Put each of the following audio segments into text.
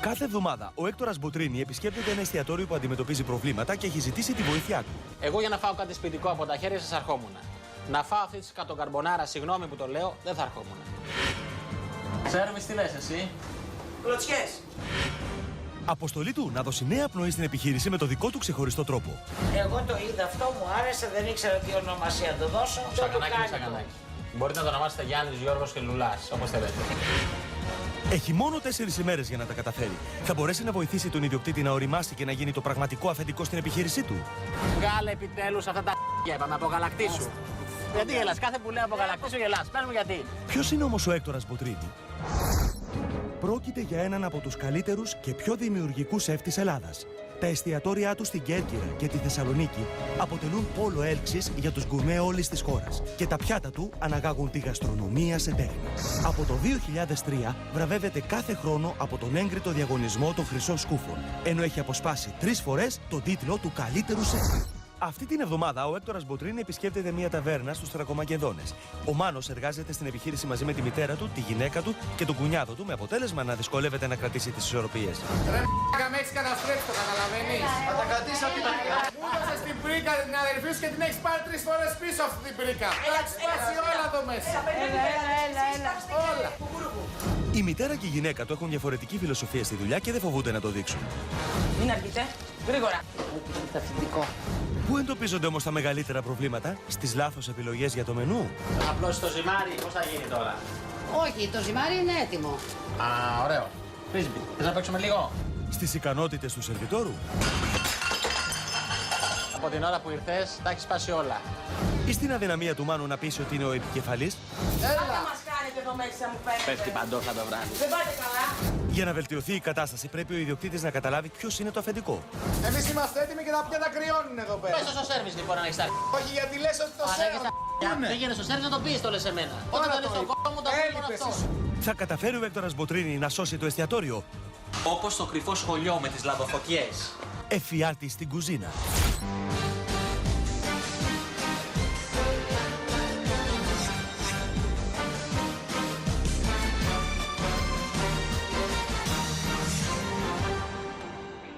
Κάθε εβδομάδα ο Έκτορας Μποτρίνη επισκέπτεται ένα εστιατόριο που αντιμετωπίζει προβλήματα και έχει ζητήσει τη βοήθειά του. Εγώ για να φάω κάτι σπιτικό από τα χέρια σας αρχόμουν. Να φάω αυτή τη σκατοκαρμπονάρα, συγγνώμη που το λέω, δεν θα αρχόμουν. Σέρβις, τι λες εσύ? Κλωτσιές. Αποστολή του να δώσει νέα πνοή στην επιχείρηση με το δικό του ξεχωριστό τρόπο. Εγώ το είδα αυτό, μου άρεσε, δεν ήξερα τι ονομασία το δώσω. Σακανάκι. Μπορείτε να το ονομάσετε Γιάννης, Γιώργος και Λουλάς, όπως θέλετε. Έχει μόνο 4 ημέρες για να τα καταφέρει. Θα μπορέσει να βοηθήσει τον ιδιοκτήτη να οριμάσει και να γίνει το πραγματικό αφεντικό στην επιχείρησή του. Βγάλε επιτέλους αυτά τα είπαμε, απογαλακτήσου. Γιατί γελάς, κάθε που λέω απογαλακτήσου γελάς. Πες μου γιατί. Ποιος είναι όμως ο Έκτορας Μποτρίνη? Πρόκειται για έναν από τους καλύτερους και πιο δημιουργικούς σεφ της Ελλάδας. Τα εστιατόρια του στην Κέρκυρα και τη Θεσσαλονίκη αποτελούν πόλο έλξης για τους γκουρμέ όλης της χώρας και τα πιάτα του αναγάγουν τη γαστρονομία σε τέχνη. Από το 2003 βραβεύεται κάθε χρόνο από τον έγκριτο διαγωνισμό των Χρυσών Σκούφων, ενώ έχει αποσπάσει 3 φορές τον τίτλο του καλύτερου σεφ. Αυτή την εβδομάδα ο Έκτορας Μποτρίνη επισκέπτεται μια ταβέρνα στους Θρακομακεδόνες. Ο Μάνος εργάζεται στην επιχείρηση μαζί με τη μητέρα του, τη γυναίκα του και τον κουνιάδο του, με αποτέλεσμα να δυσκολεύεται να κρατήσει τις ισορροπίες. Ρε με έχεις καταστρέψει, το καταλαβαίνεις? Θα τα κρατήσω από την αρχή. Μου έδωσες την πρίκα την αδερφή σου και την έχεις πάρει 3 φορές πίσω αυτή την πρίκα. Τα έχεις σπάσει όλα εδώ μέσα. Έλα. Όλα. Η μητέρα και η γυναίκα του έχουν διαφορετική φιλοσοφία στη δουλειά και δεν φοβούνται να το δείξουν. Μην αργείτε, γρήγορα. Πού εντοπίζονται όμως τα μεγαλύτερα προβλήματα? Στις λάθος επιλογές για το μενού? Απλώς το ζυμάρι, πώς θα γίνει τώρα? Όχι, το ζυμάρι είναι έτοιμο. Α, ωραίο. Φρίσμπι, θες να παίξουμε λίγο? Στις ικανότητες του σερβιτόρου? Από την ώρα που ήρθες, τα έχεις σπάσει όλα. Ή στην αδυναμία του Μάνου να πείσει ότι είναι ο επικεφαλής? Έλα. Μας κάνετε εδώ μέσα, μου φαίνεται. Πέφτει παντόφλα το βράδυ. Δεν πάτε καλά. Για να βελτιωθεί η κατάσταση, πρέπει ο ιδιοκτήτης να καταλάβει ποιος είναι το αφεντικό. Εμείς είμαστε έτοιμοι και τα πιάτα κρυώνουν εδώ πέρα. Πες στο σέρβις λοιπόν να έχεις τα Όχι, γιατί λες ότι το σέρβις. Δεν γίνεις στο σέρβις να το πεις, το λες εμένα. Όταν το λες στον κόσμο, το ακούω μόνο αυτό. Θα καταφέρει ο Έκτορας Μποτρίνη να σώσει το εστιατόριο? Όπως το κρυφό σχολείο με τις λαδοφωτιές. Εφιάλτη στην κουζίνα.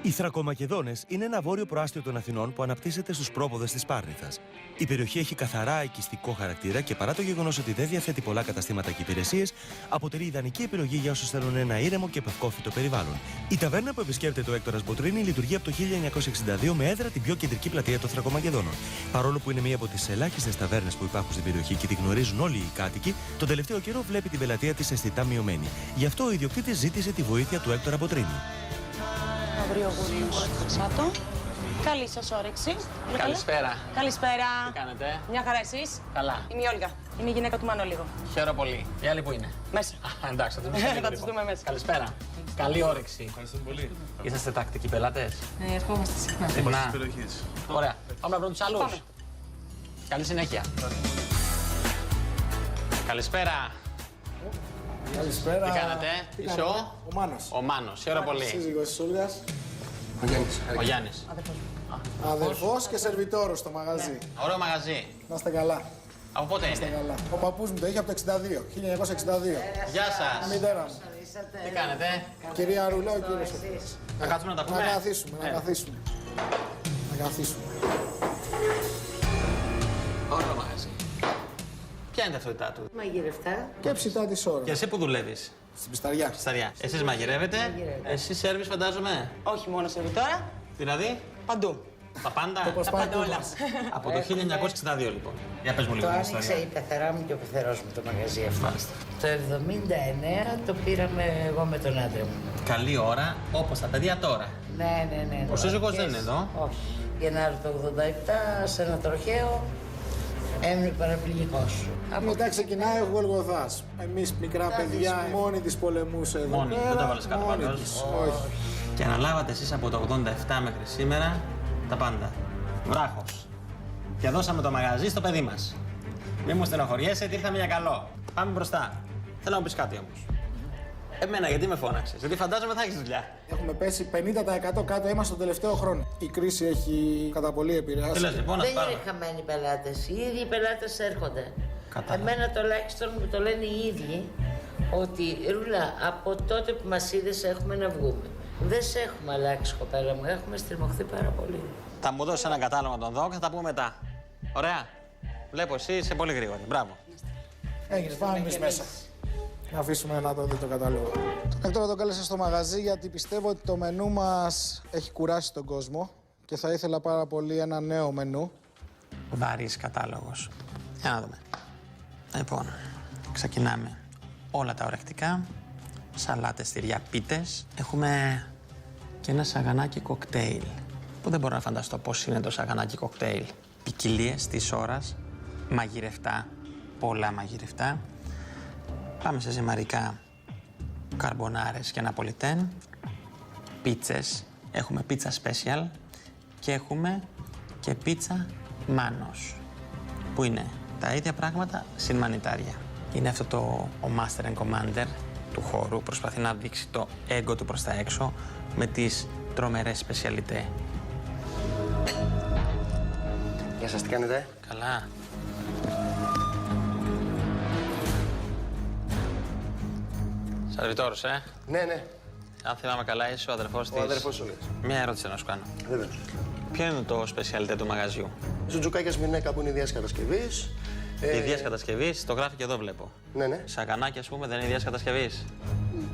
Οι Θρακομακεδόνες είναι ένα βόρειο προάστιο των Αθηνών που αναπτύσσεται στους πρόποδες της Πάρνηθας. Η περιοχή έχει καθαρά οικιστικό χαρακτήρα και παρά το γεγονός ότι δεν διαθέτει πολλά καταστήματα και υπηρεσίες, αποτελεί ιδανική επιλογή για όσους θέλουν ένα ήρεμο και πευκόφυτο περιβάλλον. Η ταβέρνα που επισκέπτεται ο Έκτορας Μποτρίνη λειτουργεί από το 1962 με έδρα την πιο κεντρική πλατεία των Θρακομακεδόνων. Παρόλο που είναι μία από τις ελάχιστες ταβέρνες που υπάρχουν στην περιοχή και τη γνωρίζουν όλοι οι κάτοικοι, τον τελευταίο καιρό βλέπει την πελατεία της αισθητά μειωμένη. Γι' αυτό ο ιδιοκτήτης ζήτησε τη βοήθεια του Έκτορα Μποτρίνη. Καλή σας όρεξη. Καλησπέρα. Καλησπέρα. Τι κάνετε? Μια χαρά εσείς? Καλά. Είμαι η Όλγα. Είναι η γυναίκα του Μάνο λίγο. Χαίρομαι πολύ. Οι άλλοι που είναι? Μέσα. Εντάξει, θα τους δούμε. Θα τους δούμε μέσα. Καλησπέρα. Καλή όρεξη. Ευχαριστούμε πολύ. Είσαστε τακτικοί πελάτες? Ερχόμαστε συχνά. Συχνά. Περιοχής. Ωραία. Πάμε να βρούμε τους άλλους. Πάμε. Καλή συνέχεια. Καλησπέρα. Καλησπέρα. Τι κάνετε? Είσαι Ο Μάνος. ο Μάνος. Χαίρομαι πολύ. Σύζυγος της Όλγας. Ο Γιάννης. Αδερφός και σερβιτόρος στο μαγαζί. Ωραίο μαγαζί. Να είστε καλά. Από πότε είναι? Καλά. Ο παππούς μου το είχε από το 1962. Γεια σας. Μητέρα μου. Τι κάνετε? Κυρία Ρουλέ, ο κύριος. Θα κάτσουμε να τα πούμε. Να καθίσουμε. Να καθίσουμε. Ωραίο μαγαζί. Ποια είναι η ταυτότητά του? Μαγειρευτά. Και ψητά της ώρας. Και εσύ που δουλεύεις? Στην πισταριά. Σταριά. Εσείς μαγειρεύετε? Εσείς σέρβις φαντάζομαι? Όχι μόνο σερβιτόρα, Δηλαδή? παντού. Τα πάντα? Τα πάντα όλα. Από το 1962 λοιπόν. Για πες μου λίγο Το την άνοιξε ιστορία. η πεθερά μου και ο πεθερός μου το μαγαζί αυτό. Μάλιστα. Το 79 το πήραμε εγώ με τον άντρα μου. Καλή ώρα, όπως τα παιδιά τώρα. Ναι. Ο σύζυγος δεν είναι εδώ. Όχι. Γενάρη το 87 σε ένα τροχαίο έμεινε παραπληγικός. Μετά ξεκινάει ο Γολγοθάς. Εμείς μικρά παιδιά μόνοι της πολεμούσε εδώ Μόνη, πέρα. δεν το έβαλες κάτω Μόνη πάντως. της. Όχι. Και αναλάβατε εσείς από το 87 μέχρι σήμερα τα πάντα. Βράχος. Και δώσαμε το μαγαζί στο παιδί μας. Μη μου στενοχωριέσαι, ότι ήρθαμε για καλό. Πάμε μπροστά. Θέλω να μου πεις κάτι όμως. Εμένα, γιατί με φώναξες? Γιατί φαντάζομαι θα έχεις δουλειά. Έχουμε πέσει 50% κάτω είμαστε τον τελευταίο χρόνο. Η κρίση έχει κατά πολύ επηρεάσει. Τι λες λοιπόν, να Δεν πάρω. είναι χαμένοι πελάτες. Οι ίδιοι πελάτες έρχονται. Κατάλαβα. Εμένα τουλάχιστον μου το λένε οι ίδιοι ότι Ρούλα, από τότε που μας είδες έχουμε να βγούμε. Δεν σε έχουμε αλλάξει, κοπέλα μου. Έχουμε στριμωχθεί πάρα πολύ. Θα μου δώσει ένα κατάλογο να τον δω και θα τα πούμε μετά. Ωραία. Βλέπω εσύ είσαι πολύ γρήγορη. Μπράβο. Έγινε, πάμε εμείς μέσα. Να αφήσουμε να το δει το κατάλογο. Τον Έκτορα τον κάλεσα στο μαγαζί γιατί πιστεύω ότι το μενού μας έχει κουράσει τον κόσμο και θα ήθελα πάρα πολύ ένα νέο μενού. Βαρύς κατάλογος. Για να δούμε. Λοιπόν, ξεκινάμε. Όλα τα ορεκτικά. Σαλάτες, τυριά, πίτες. Έχουμε και ένα σαγανάκι κοκτέιλ. Που δεν μπορώ να φανταστώ πώς είναι το σαγανάκι κοκτέιλ. Ποικιλίες της ώρας. Μαγειρευτά. Πολλά μαγειρευτά. Πάμε σε ζυμαρικά. Καρμπονάρες και ναπολιτέν. Πίτσες. Έχουμε πίτσα special. Και έχουμε και πίτσα Μάνος. Που είναι τα ίδια πράγματα συν μανιτάρια. Είναι αυτό ο Master and Commander του χώρου. Προσπαθεί να δείξει το έγκο του προς τα έξω με τις τρομερές σπεσιαλιτέ. Γεια σας, τι κάνετε? Καλά. Σερβιτόρος, Ναι, ναι. Αν θυμάμαι καλά, είσαι ο αδερφός της. Ο αδερφός σου λες. Μια ερώτηση να σου κάνω. Βεβαίως. Ποιο είναι το σπεσιαλιτέ του μαγαζιού? Ζουτζουκάκια σμυρνέκα που είναι ιδέας κατασκευής. Ιδίας κατασκευής, το γράφει και εδώ βλέπω. Ναι, ναι. Σαγανάκι, ας πούμε, δεν είναι ιδίας κατασκευής.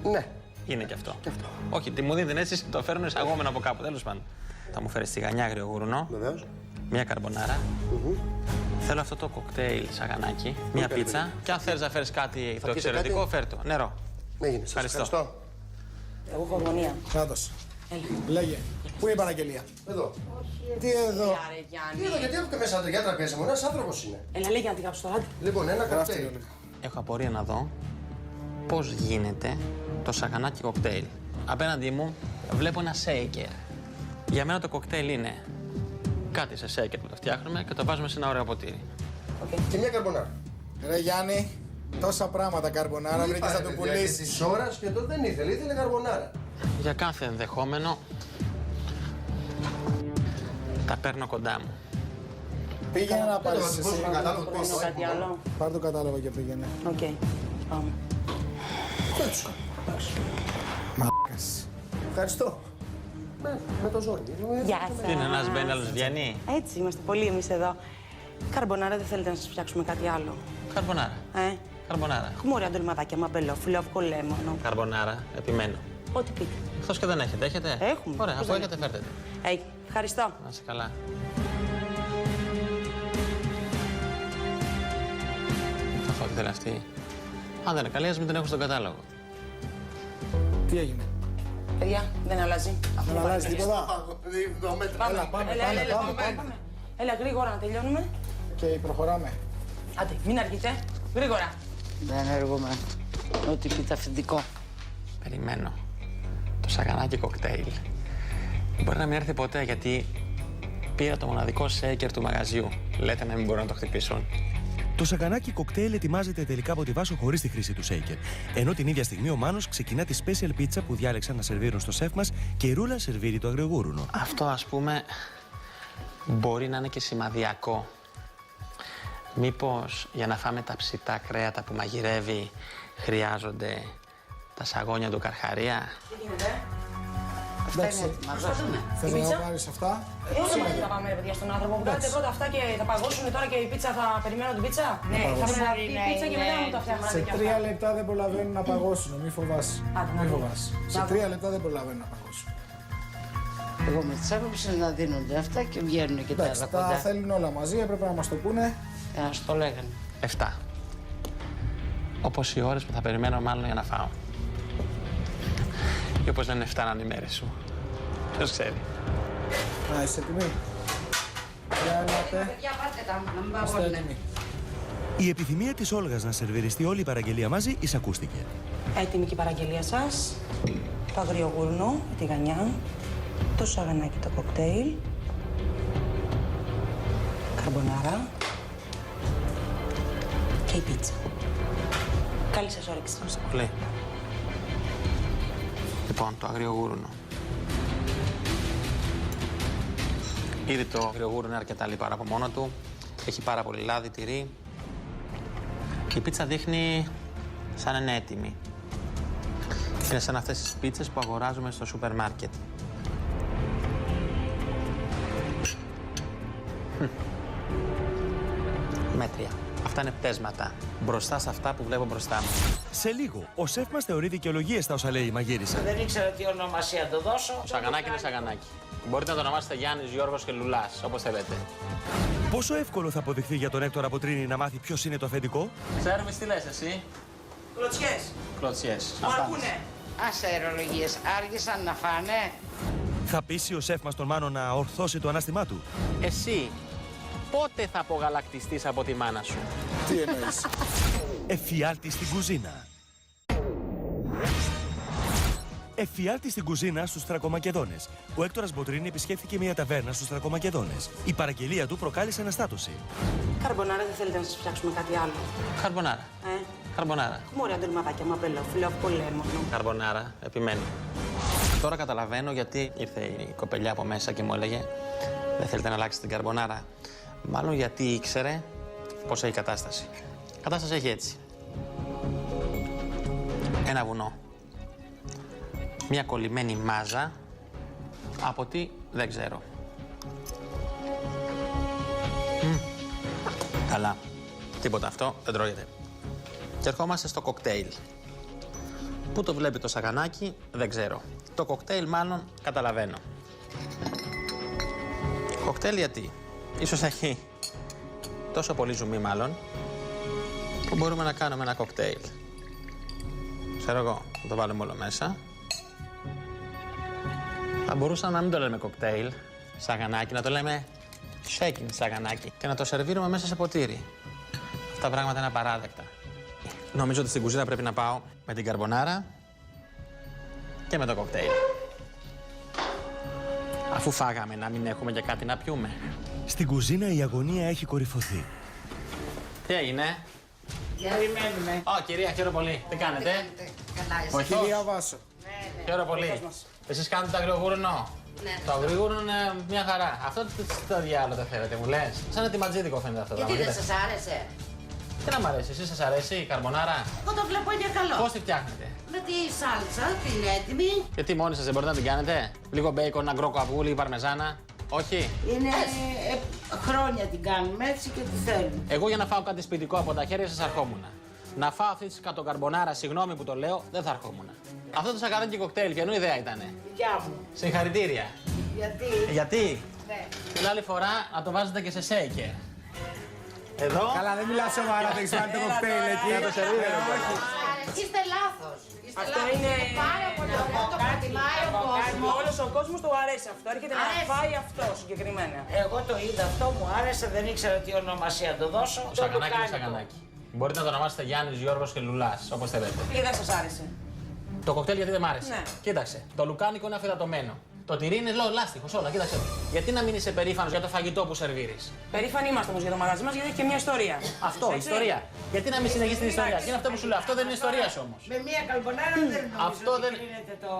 Ναι. Είναι και αυτό. Και αυτό. Όχι, τι μου δίνει έτσι, το φέρνουν εισαγόμενο από κάπου. Τέλος πάντων. Θα μου φέρει τηγανιά άγριο γουρνό, Βεβαίως. μια καρμπονάρα. Θέλω αυτό το κοκτέιλ σαγανάκι, μια πίτσα. Και αν θέλει να φέρει κάτι το εξαιρετικό, κάτι? φέρ' το. Νερό. Έγινε. Σας Ευχαριστώ. ευχαριστώ. Εγώ έχω αγωνία. Κράτος. Λέγε. Πού είναι η παραγγελία? Εδώ. Τι εδώ? Άρε, Γιάννη. Τι εδώ, γιατί έχω και μέσα για τραπέζι μου, ένας άνθρωπος είναι. Έλα, λέγε να τη γράψω τώρα. Λοιπόν, ένα Γράφτε κοκτέιλ. λίγο. Έχω απορία να δω πώς γίνεται το σαγανάκι κοκτέιλ. Απέναντί μου βλέπω ένα shaker. Για μένα το κοκτέιλ είναι κάτι σε shaker που το φτιάχνουμε και το βάζουμε σε ένα ωραίο ποτήρι. Και μια καρμπονάρα. Ρε Γιάννη, τόσα πράγματα καρμπονάρα βρήκες να το πουλήσεις. Της ώρας και το δεν ήθελε καρμπονάρα. Για κάθε ενδεχόμενο τα παίρνω κοντά μου. Πήγαινε να πάρεις Θα σου εσύ. δώσω το κατάλογο Παίρνω πίσω. κάτι άλλο. Πάρ' το κατάλογο και πήγαινε. Οκ. Πάμε. Μαλάκας. Ευχαριστώ. Με το ζόρι. Γεια Τι είναι, ένας σας. μπαίνει, άλλος βγαίνει. Έτσι είμαστε πολλοί εμείς εδώ. Καρμπονάρα, δεν θέλετε να σας φτιάξουμε κάτι άλλο? Καρμπονάρα. Καρμπονάρα. Έχουμε ωραία ντολματάκια, μαμπελόφυλλο, αυγολέμονο. Καρμπονάρα, επιμένω. Ό,τι πείτε. Εκτός και δεν έχετε, έχετε. Έχουμε. Ωραία, Πώς αφού δεν έχετε, φέρτε. Ευχαριστώ. Να είστε καλά. Θα φάω τη θέλει αυτή. Αν δεν είναι καλή, ας μην την έχω στον κατάλογο. Τι έγινε? Παιδιά, δεν αλλάζει. Δεν αλλάζει τίποτα. Έλα, πάμε. Έλα, γρήγορα να τελειώνουμε. Και προχωράμε. Άντε, μην αργείτε. Γρήγορα. Δεν έργομαι. Ό,τι πείτε αφεντικό. Περιμένω. Το σαγανάκι κοκτέιλ. Μπορεί να μην έρθει ποτέ γιατί πήρα το μοναδικό σέικερ του μαγαζιού. Λέτε να μην μπορούν να το χτυπήσουν. Το σαγανάκι κοκτέιλ ετοιμάζεται τελικά από τη Βάσο χωρίς τη χρήση του shaker. Ενώ την ίδια στιγμή ο Μάνος ξεκινά τη special pizza που διάλεξαν να σερβίρουν στο σεφ μας και η Ρούλα σερβίρει το αγριογούρουνο. Αυτό, ας πούμε, μπορεί να είναι και σημαδιακό. Μήπως για να φάμε τα ψητά κρέατα που μαγειρεύει χρειάζονται τα σαγόνια του Καρχαρία. Τι γίνεται, Αυτά είναι έτοιμα. Δώσουμε. Θες να τα πάρεις αυτά? όχι μαζί θα πάμε, ρε παιδιά, στον άνθρωπο. Βγάλετε πρώτα αυτά και θα παγώσουν τώρα και η πίτσα θα περιμένω την πίτσα. Ναι, θα πρέπει να βγει η πίτσα και μετά να μου τα φτιάχνουν. Σε 3 λεπτά δεν προλαβαίνουν να παγώσουν, μη φοβάσαι. Άντε, να Μη δούμε. φοβάσαι. Σε 3 λεπτά δεν προλαβαίνουν να παγώσουν. Εγώ με τις άποψεις να δίνονται αυτά και βγαίνουν και τα Εντάξει, άλλα τα κοντά. θέλουν όλα μαζί, έπρεπε να μας το πούνε. Ας το λέγανε. 7. Όπως οι ώρες που θα περιμένω μάλλον για να φάω. Ή όπως δεν φτάναν οι μέρες σου. Ποιος ξέρει. Να είσαι έτοιμοι? Για ελάτε. Είστε έτοιμοι? Η επιθυμία της Όλγας να σερβιριστεί όλη η παραγγελία μαζί εισακούστηκε. Έτοιμη και η παραγγελία σας. Το αγριογούρνο, τη τηγανιά, το σαγανάκι το κοκτέιλ, καρμπονάρα και η πίτσα. Καλή σας όρεξη. Ευχαριστώ πολύ. Λοιπόν, το αγριογούρουνο. Ήδη το αγριογούρουνο είναι αρκετά λιπαρό από μόνο του. Έχει πάρα πολύ λάδι, τυρί. Και η πίτσα δείχνει σαν είναι έτοιμη. Είναι σαν αυτές τις πίτσες που αγοράζουμε στο σούπερ μάρκετ. Μέτρια. Αυτά είναι πτέσματα. Μπροστά σε αυτά που βλέπω μπροστά μου. Σε λίγο, ο σεφ μας θεωρεί δικαιολογίες στα όσα λέει η μαγείρισα. Δεν ήξερα τι ονομασία το δώσω. Σαγανάκι είναι σαγανάκι. Μπορείτε να το ονομάσετε Γιάννης, Γιώργος και Λουλάς, όπως θέλετε. Πόσο εύκολο θα αποδειχθεί για τον Έκτορα Μποτρίνη να μάθει ποιος είναι το αφεντικό? Σέρβις, τι λες εσύ? Κλωτσιές. Κλωτσιές. Μου αρκούνε. Άσε αερολογίες, άργησαν να φάνε. Θα πείσει ο σεφ μας τον Μάνο να ορθώσει το ανάστημά του? Εσύ, πότε θα απογαλακτιστείς από τη μάνα σου? Τι εννοείς? Εφιάλτη στην κουζίνα. Εφιάλτη στην κουζίνα στους Θρακομακεδόνες. Ο Έκτορας Μποτρίνη επισκέφθηκε μια ταβέρνα στους Θρακομακεδόνες. Η παραγγελία του προκάλεσε αναστάτωση. Καρμπονάρα, δεν θέλετε να σας φτιάξουμε κάτι άλλο? Καρμπονάρα. Καρμπονάρα. Μωρέ, ντολματάκια μου απελό, φιλό πολέμο. Καρμπονάρα, επιμένω. Τώρα καταλαβαίνω γιατί ήρθε η κοπελιά από μέσα και μου έλεγε δεν θέλετε να αλλάξετε την καρμπονάρα. Μάλλον γιατί ήξερε πώς έχει η κατάσταση. Η κατάσταση έχει έτσι. Ένα βουνό. Μια κολλημένη μάζα. Από τι δεν ξέρω. Καλά. Τίποτα αυτό δεν τρώγεται. Και ερχόμαστε στο κοκτέιλ. Πού το βλέπει το σαγανάκι, δεν ξέρω. Το κοκτέιλ μάλλον καταλαβαίνω. Κοκτέιλ γιατί? Ίσως έχει τόσο πολύ ζουμί μάλλον, που μπορούμε να κάνουμε ένα κοκτέιλ. Ξέρω εγώ, να το βάλουμε όλο μέσα. Θα μπορούσαμε να μην το λέμε κοκτέιλ, σαγανάκι, να το λέμε shaking σαγανάκι και να το σερβίρουμε μέσα σε ποτήρι. Αυτά τα πράγματα είναι απαράδεκτα. Νομίζω ότι στην κουζίνα πρέπει να πάω με την καρμπονάρα και με το κοκτέιλ. Αφού φάγαμε, να μην έχουμε και κάτι να πιούμε. Στην κουζίνα η αγωνία έχει κορυφωθεί. Τι έγινε? Περιμένουμε. Ω, κυρία, χαίρομαι πολύ. Τι κάνετε? Καλά είσαι. Βοηθός. Κυρία Βάσο. Χαίρομαι πολύ. Εσείς κάνετε το αγριογούρνο? Ναι. Το αγριογούρνο είναι μια χαρά. Αυτό το διάλογο δεν θέλετε, μου λες? Σαν ετοιματζίδικο φαίνεται αυτό το Γιατί πράγμα. δεν σας άρεσε? Τι να μ' αρέσει, εσείς σας αρέσει η καρμπονάρα? Εγώ το βλέπω για καλό. Πώς τη φτιάχνετε? Με τη σάλτσα, την έτοιμη. Γιατί μόνοι σας δεν μπορείτε να την κάνετε? Λίγο μπέικον, αγκρόκο αυγού, λίγη παρμεζάνα. Όχι. Είναι χρόνια την κάνουμε έτσι και τη θέλουμε. Εγώ για να φάω κάτι σπιτικό από τα χέρια σας αρχόμουν. Να φάω αυτή τη σκατοκαρμπονάρα, συγγνώμη που το λέω, δεν θα αρχόμουν. Αυτό το σακαράκι κοκτέιλ, ποιανού ιδέα ήτανε? Δικιά μου. Συγχαρητήρια. Γιατί? Γιατί? Ναι. Την άλλη φορά να το βάζετε και σε σέικερ. Εδώ. Καλά, δεν μιλάς σοβαρά, δεν έχεις βάλει το κοκτέιλ εκεί. Να το σερβίρετε. Είστε λάθος. Αυτό είναι Πάρα πολύ ωραίο, το προτιμάει ο κόσμος. Όλος ο κόσμος του αρέσει αυτό. Έρχεται να Αρέσει. φάει αυτό συγκεκριμένα. Εγώ το είδα αυτό, μου άρεσε, δεν ήξερα τι ονομασία το δώσω. Το Σαγανάκι είναι λουκάνικο. σαγανάκι. Μπορείτε να το ονομάσετε Γιάννης, Γιώργος και Λουλάς, όπως θέλετε. Και δεν σας άρεσε? Το κοκτέιλ γιατί δεν μ' άρεσε? Ναι. Κοίταξε, το λουκάνικο είναι αφυδατωμένο. Το τυρί είναι λάστιχος, όλα, κοίταξε. Γιατί να μην είσαι περήφανος για το φαγητό που σερβίρεις? Περήφανοι είμαστε όμως για το μαγαζί μας γιατί έχει και μια ιστορία. Αυτό, Έτσι. ιστορία. Γιατί να μην συνεχίσει την ιστορία? Και είναι αυτό που σου λέω. Αυτό δεν είναι ιστορία σου όμως. Με μία καλπονάρα δεν νομίζω Αυτό ότι δεν- κρίνεται το...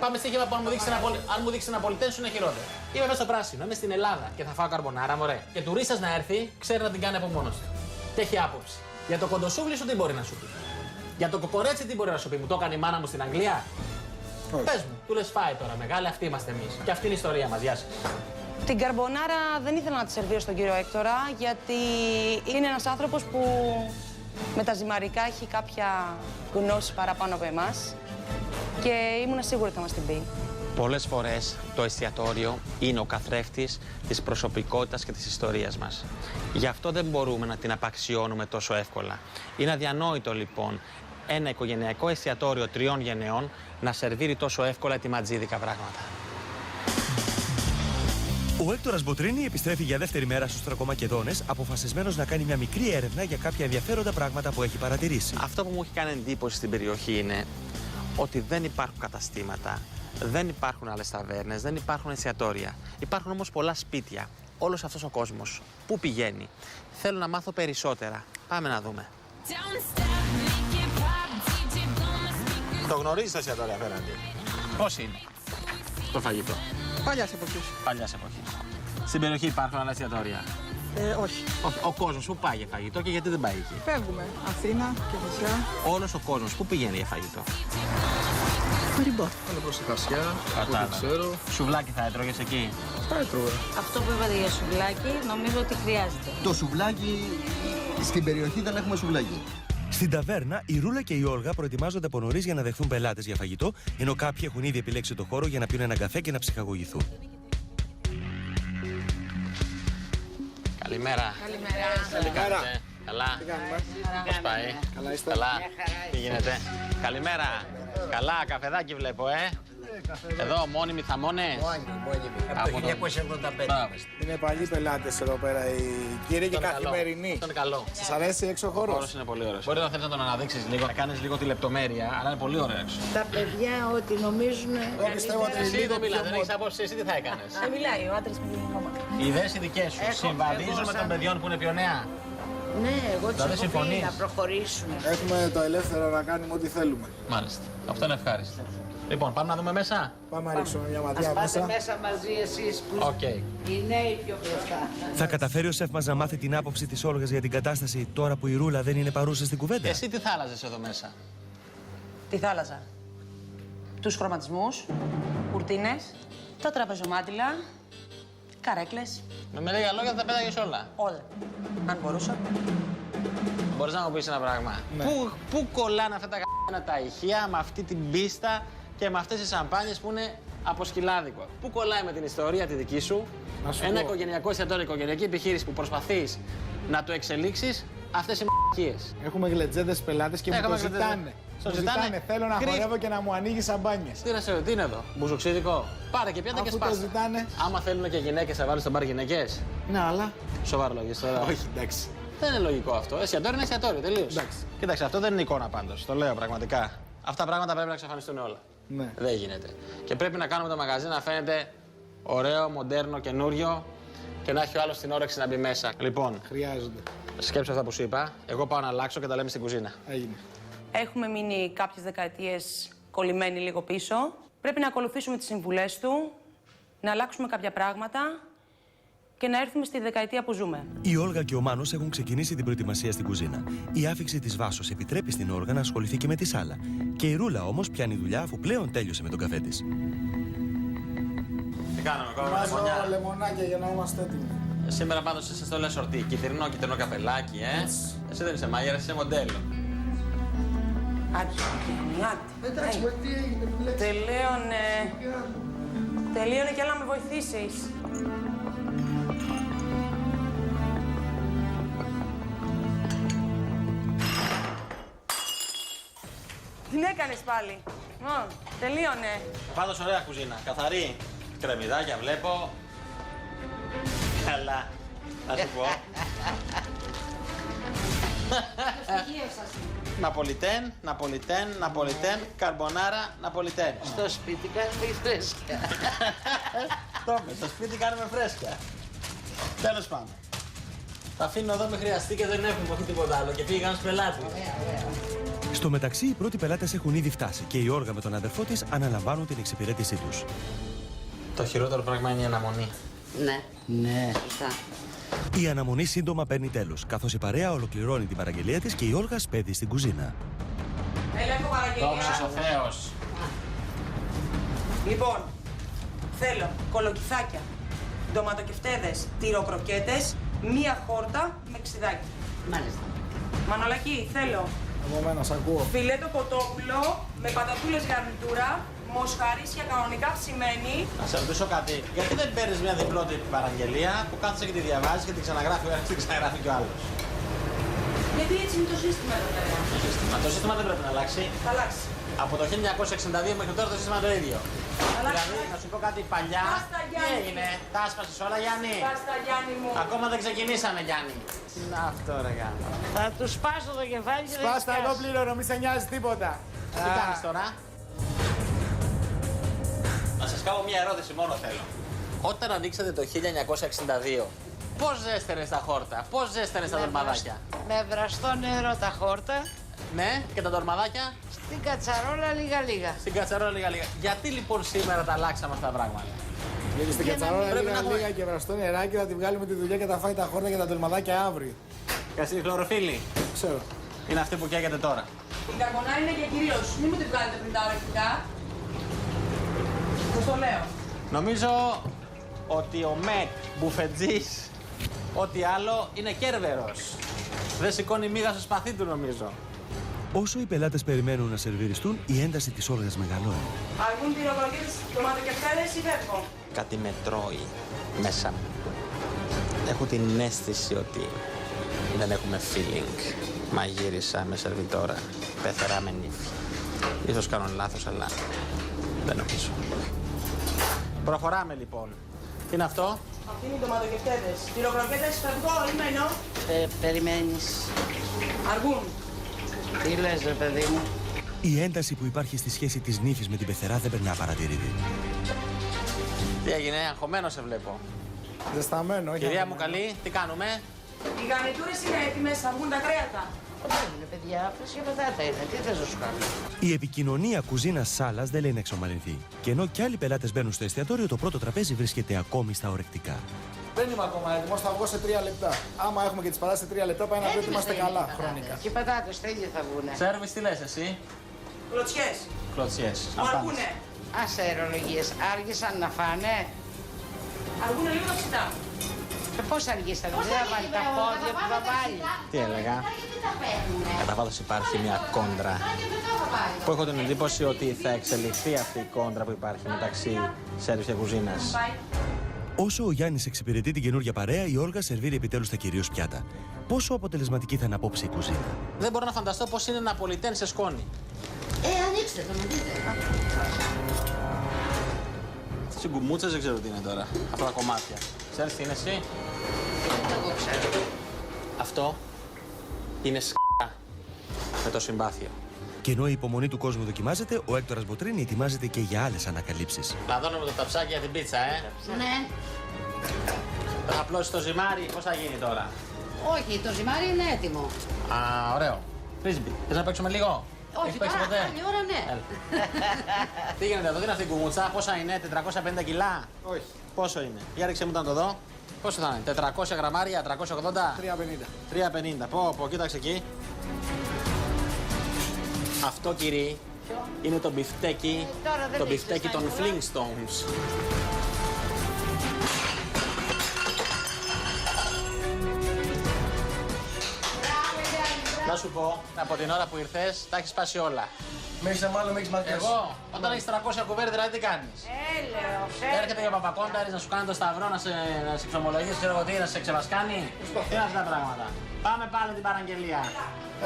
Πάμε στοίχημα που αν μου δείξει ένα πολιτέ σου είναι χειρότερο. Είμαι μέσα στο πράσινο, είμαι στην Ελλάδα και θα φάω καρμπονάρα, μωρέ. Και τουρίστας να έρθει, ξέρει να την κάνει από μόνος του. Και έχει άποψη. Για το κοντοσούβλι σου τι μπορεί να σου πει? Για το κοκορέτσι τι μπορεί να σου πει? Μου το έκανε η μάνα μου στην Αγγλία? Πες μου, του λες φάει τώρα, μεγάλη, αυτή είμαστε εμείς. Και αυτή είναι η ιστορία μας, γεια σας. Την καρμπονάρα δεν ήθελα να τη σερβίρω στον κύριο Έκτορα γιατί είναι ένας άνθρωπος που με τα ζυμαρικά έχει κάποια γνώση παραπάνω από εμάς και ήμουν σίγουρη ότι θα μας την πει. Πολλές φορές το εστιατόριο είναι ο καθρέφτης της προσωπικότητας και της ιστορίας μας. Γι' αυτό δεν μπορούμε να την απαξιώνουμε τόσο εύκολα. Είναι αδιανόητο λοιπόν ένα οικογενειακό εστιατόριο 3 γενεών να σερβίρει τόσο εύκολα ετοιματζίδικα πράγματα. Ο Έκτορας Μποτρίνη επιστρέφει για δεύτερη μέρα στους Θρακομακεδόνες, αποφασισμένος να κάνει μια μικρή έρευνα για κάποια ενδιαφέροντα πράγματα που έχει παρατηρήσει. Αυτό που μου έχει κάνει εντύπωση στην περιοχή είναι ότι δεν υπάρχουν καταστήματα, δεν υπάρχουν άλλες ταβέρνες, δεν υπάρχουν εστιατόρια. Υπάρχουν όμως πολλά σπίτια. Όλος αυτός ο κόσμος πού πηγαίνει? Θέλω να μάθω περισσότερα. Πάμε να δούμε. Το γνωρίζεις το εστιατόριο απέναντι? Πώς είναι το φαγητό? Παλιάς εποχής. Παλιάς εποχής. Στην περιοχή υπάρχουν άλλα εστιατόρια? Όχι. Ο κόσμος πού πάει για φαγητό και γιατί δεν πάει εκεί? Φεύγουμε. Αθήνα και νησιά. Όλος ο κόσμος πού πηγαίνει για φαγητό? Μεριμπό. Πάνε προς τη Χασιά, Κατάλαβα. ό,τι ξέρω. Σουβλάκι θα έτρωγες εκεί. Τα έτρωγα. Αυτό που είπατε για σουβλάκι νομίζω ότι χρειάζεται. Το σουβλάκι, στην περιοχή δεν έχουμε σουβλάκι. Στην ταβέρνα, η Ρούλα και η Όλγα προετοιμάζονται από νωρίς για να δεχθούν πελάτες για φαγητό, ενώ κάποιοι έχουν ήδη επιλέξει το χώρο για να πιούν ένα καφέ και να ψυχαγωγηθούν. Καλημέρα. Καλημέρα. Καλά. Πώς πάει? Καλά είστε? Καλά. Τι γίνεται? Καλημέρα. Καλά, καφεδάκι βλέπω, Εδώ, μόνιμοι θαμώνες. Μόνιμοι. Από το 1985. Είναι παλιοί πελάτες εδώ πέρα οι κύριοι και καθημερινοί. Αυτό είναι καλό. Σας αρέσει έξω ο Ο χώρος? χώρος είναι πολύ ωραίος. Μπορεί να θέλεις να τον αναδείξεις λίγο, να κάνεις λίγο τη λεπτομέρεια, αλλά είναι πολύ ωραίο έξω. Τα παιδιά ότι νομίζουν. Εγώ πιστεύω ότι Εσύ λίγο δεν μιλάς, πιο δεν έχεις άποψη, εσύ τι θα έκανες? Δεν μιλάει, ο άντρας μου είναι μαμά. Οι ιδέες οι δικές σου συμβαδίζουν με των παιδιών που είναι πιο νέα. Ναι, εγώ τους Δηλαδή έχω πει συμφωνείς? να προχωρήσουν. Έχουμε το ελεύθερο να κάνουμε ό,τι θέλουμε. Μάλιστα. Αυτό είναι ευχάριστο. Λοιπόν, πάμε να δούμε μέσα. Πάμε να ρίξουμε μια Ας ματιά πάτε μέσα. μέσα μαζί εσείς που Οκ. οι νέοι πιο μπροστά. Θα καταφέρει ο σεφ μας να μάθει την άποψη της Όλγας για την κατάσταση τώρα που η Ρούλα δεν είναι παρούσα στην κουβέντα? Εσύ τι θα άλλαζες εδώ μέσα? Τη θάλασσα. Τους χρωματισμούς, κουρτίνες, τα τραπεζομάτιλα, καρέκλες, Με λίγα λόγια θα τα πέταγες όλα. όλα. Αν μπορούσα. Μπορείς να μου πεις ένα πράγμα? Πού κολλάνε αυτά τα γ***να τα ηχεία με αυτή την πίστα και με αυτές τις σαμπάνιες που είναι από σκυλάδικο? Πού κολλάει με την ιστορία τη δική σου, Να σου ένα πω. οικογενειακό εστιατόριο, οικογενειακή επιχείρηση που προσπαθείς να το εξελίξεις, αυτές οι μ***κίες? Έχουμε γλετζέδες πελάτες και μου Έχουμε το γλετζέδες. ζητάνε. Στο Μου ζητάνε. Θέλω να Κρύβ. χορεύω και να μου ανοίγει σαμπάνιες. Τι είναι εδώ, μπουζουξίδικο? Πάρε και πιάτα και Αφού το σπάστε. ζητάνε. Άμα θέλουν και γυναίκες, θα βάλεις στο μπαρ γυναίκες. Ναι, αλλά. Σοβαρό λόγιο τώρα. Όχι, εντάξει. Δεν είναι λογικό αυτό. Εστιατόριο είναι εστιατόριο, τελείως. Εντάξει. Κοίταξε, αυτό δεν είναι εικόνα πάντως. Το λέω πραγματικά. Αυτά τα πράγματα πρέπει να εξαφανιστούν όλα. Ναι. Δεν γίνεται. Και πρέπει να κάνουμε το μαγαζί να φαίνεται ωραίο, μοντέρνο, καινούριο και να έχει ο άλλος την όρεξη να μπει μέσα. Λοιπόν, Χρειάζονται. σκέψου αυτά που σου είπα. Εγώ πάω να αλλάξω και τα λέμε στην κουζίνα. Έγινε. Έχουμε μείνει κάποιες δεκαετίες κολλημένοι λίγο πίσω. Πρέπει να ακολουθήσουμε τις συμβουλές του, να αλλάξουμε κάποια πράγματα και να έρθουμε στη δεκαετία που ζούμε. Η Όλγα και ο Μάνος έχουν ξεκινήσει την προετοιμασία στην κουζίνα. Η άφιξη της Βάσος επιτρέπει στην Όλγα να ασχοληθεί και με τη σάλα. Και η Ρούλα όμως πιάνει δουλειά αφού πλέον τέλειωσε με τον καφέ της. Τι κάνουμε, Βάζω λεμονάκια για να είμαστε έτοιμοι. Σήμερα πάντως είσαι στο λεσορτί. Κυτρινό καπελάκι, Εσύ δεν είσαι μάγειρας, είσαι μοντέλο. Άντε, άντε. Εντάξει, μα τι έγινε, που λέξεις? Τελείωνε και έλα να με βοηθήσεις. Τι έκανες πάλι? Τελείωνε. Πάντως ωραία κουζίνα, καθαρή. Κρεμμυδάκια βλέπω. Καλά. Να σου πω. Ναπολιτέν, καρμπονάρα, Ναπολιτέν. Στο σπίτι κάνουμε φρέσκια. Στο σπίτι κάνουμε φρέσκια. Τέλος πάντων. Τα αφήνω εδώ με χρειαστεί και δεν έχουμε όχι τίποτα άλλο και πήγαν στους πελάτες. Στο μεταξύ, οι πρώτοι πελάτες έχουν ήδη φτάσει και η Όλγα με τον αδερφό της αναλαμβάνουν την εξυπηρέτησή τους. Το χειρότερο πράγμα είναι η αναμονή. Ναι. Ναι. Σωστά. Η αναμονή σύντομα παίρνει τέλος, καθώς η παρέα ολοκληρώνει την παραγγελία της και η Όλγα σπέβει στην κουζίνα. Έλα, έχω παραγγελία. Δόξα ο Θεός. Λοιπόν, θέλω κολοκυθάκια, ντοματοκεφτέδες, τυροκροκέτες, μία χόρτα με ξιδάκι. Μάλιστα. Μανολακή, θέλω Από μένα, σ' ακούω. φιλέτο κοτόπουλο με πατατούλες γαρνιτούρα, μοσχαρίσια κανονικά ψημένη. Να σε ρωτήσω κάτι. Γιατί δεν παίρνεις μια διπλότυπη παραγγελία που κάθεσαι και τη διαβάζεις και την ξαναγράφει ο ένας και την ξαναγράφει και ο άλλος? Γιατί έτσι είναι το σύστημα εδώ πέρα. Το σύστημα δεν πρέπει να αλλάξει. Θα αλλάξει. Από το 1962 μέχρι τώρα το σύστημα είναι το ίδιο. Αλλάξει. Δηλαδή, να σου πω κάτι παλιά. Μπάστα, Τι Γιάννη. έγινε, τα άσπασες όλα, Γιάννη? Πάστα, Γιάννη μου. Ακόμα δεν ξεκινήσαμε, Γιάννη. Να αυτό ρε Γιάννη. Θα του σπάσω το κεφάλι και δεν Σπάστα, εγώ πλήρωνω, μη σε νοιάζει τίποτα. Τι κάνεις τώρα? Να σας κάνω μια ερώτηση μόνο θέλω. Όταν ανοίξατε το 1962, πώς ζέστερες τα χόρτα, πώς ζέστερες τα ντορμαδάκια? με βραστό νερό τα χόρτα, Ναι, και τα ντορμαδάκια στην κατσαρόλα λίγα-λίγα. στην κατσαρόλα λίγα-λίγα. Γιατί λοιπόν σήμερα τα αλλάξαμε αυτά τα πράγματα? Γιατί στην κατσαρόλα πρέπει να λίγα και βραστό νεράκι θα τη βγάλουμε τη δουλειά και θα φάει τα χόρτα και τα τολμαδάκια αύριο. Καστή χλωροφύλλη. Ξέρω. Είναι αυτή που καίγεται τώρα. Η καρμπονάρα είναι για κυρίως. Μην μου τη βγάλετε πριν τα ορεκτικά. το λέω. Νομίζω ότι ο Μετ Μπουφετζής, ό,τι άλλο, είναι κέρβερος. Δεν σηκώνει μίγα στο σπαθί του, νομίζω. Όσο οι πελάτες περιμένουν να σερβιριστούν, η ένταση της Όλγας μεγαλώνει. Αργούν τυροκροκέτες, ντοματοκεφτέδες ή φεύγω. Κάτι με τρώει μέσα μου. Έχω την αίσθηση ότι δεν έχουμε feeling. Μαγείρισα με σερβιτόρα, πεθερά με νύφη. Ίσως κάνω λάθος, αλλά δεν νομίζω. Προχωράμε λοιπόν. Τι είναι αυτό? Αυτή είναι οι ντοματοκεφτέδες. Τυροκροκέτες, φεύγω ή μένω. Περιμένεις. Αργούν. Τι λες, ρε παιδί μου. Η ένταση που υπάρχει στη σχέση της νύφης με την πεθερά δεν περνά παρατηρητή. Τι έγινε, αγχωμένο σε βλέπω. Ζεσταμένο, όχι. Κυρία μου καλή, τι κάνουμε? Οι γαρνιτούρες είναι έτοιμες, θα βγουν τα κρέατα. Δεν είναι, παιδιά, φρέσκια πατάτα είναι. Τι θες να σου κάνω. Η επικοινωνία κουζίνας-σάλας δεν λέει να εξομαλυνθεί. Και ενώ κι άλλοι πελάτες μπαίνουν στο εστιατόριο, το πρώτο τραπέζι βρίσκεται ακόμη στα ορεκτικά. Δεν είμαι ακόμα έτοιμος, θα βγω σε 3 λεπτά. Άμα έχουμε και τις πατάτες σε 3 λεπτά, πάει να πει ότι είμαστε καλά χρονικά. Και οι πατάτες τέλειοι θα βγουνε. Σέρβις τι λες εσύ? Κλωτσιές. Κλωτσιές. Μου αργούνε. Άσε αερολογίες, άργησαν να φάνε. Αργούνε λίγο τα ψητά. Πώς αργήσαν, δεν θα βάλει τα πόδια που θα βάλει. Τι έλεγα? Κατά βάθος υπάρχει μια κόντρα που έχω την εντύπωση ότι θα εξελιχθεί αυτή η κόντρα που υπάρχει μεταξύ σέρβις και κουζίνας. Όσο ο Γιάννης εξυπηρετεί την καινούργια παρέα, η Όλγα σερβίρει επιτέλους τα κυρίως πιάτα. Πόσο αποτελεσματική θα είναι απόψε η κουζίνα? Δεν μπορώ να φανταστώ πώς είναι ναπολιτέν σε σκόνη. Ανοίξτε το, να δείτε. Στις γκουμούτσες δεν ξέρω τι είναι τώρα. Αυτά τα κομμάτια. Ξέρεις τι είναι εσύ? Εγώ ξέρω. Αυτό είναι σκ***α με το συμπάθειο. Και ενώ η υπομονή του κόσμου δοκιμάζεται, ο Έκτορας Μποτρίνη ετοιμάζεται και για άλλες ανακαλύψεις. Λαδώνουμε το ταψάκι για την πίτσα, Ναι. Θα απλώσει το ζυμάρι, πώς θα γίνει τώρα? Όχι, το ζυμάρι είναι έτοιμο. Α, ωραίο. Φρίσμπι, θες να παίξουμε λίγο? Όχι, Έχεις παίξει τώρα, ποτέ? άλλη ώρα ναι. Έλα. Τι γίνεται εδώ, τι είναι αυτή η κουμουτσά, πόσα είναι, 450 κιλά? Όχι. Πόσο είναι? Για ρίξε μου να το δω. Πόσο θα είναι, 400 γραμμάρια, 380? 3,50. 350. Πω, κοίταξε εκεί. Αυτό, κύριε, είναι το μπιφτέκι, Τώρα δεν το έχεις μπιφτέκι των ζεστάνει όλα. Flintstones. Να σου πω, από την ώρα που ήρθες, τα έχεις σπάσει όλα. Με έχεις αμάλο, με έχεις μακριά. Εγώ, όταν έχεις 300 κουβέρ, δηλαδή τι κάνεις? Έλεος, Έρχεται για παπακόνταρης να σου κάνει το σταυρό, να σε εξομολογήσει, ξέρω εγώ τι, να σε ξεβασκάνει. Τι είναι αυτά τα πράγματα. Πάμε πάλι την παραγγελία.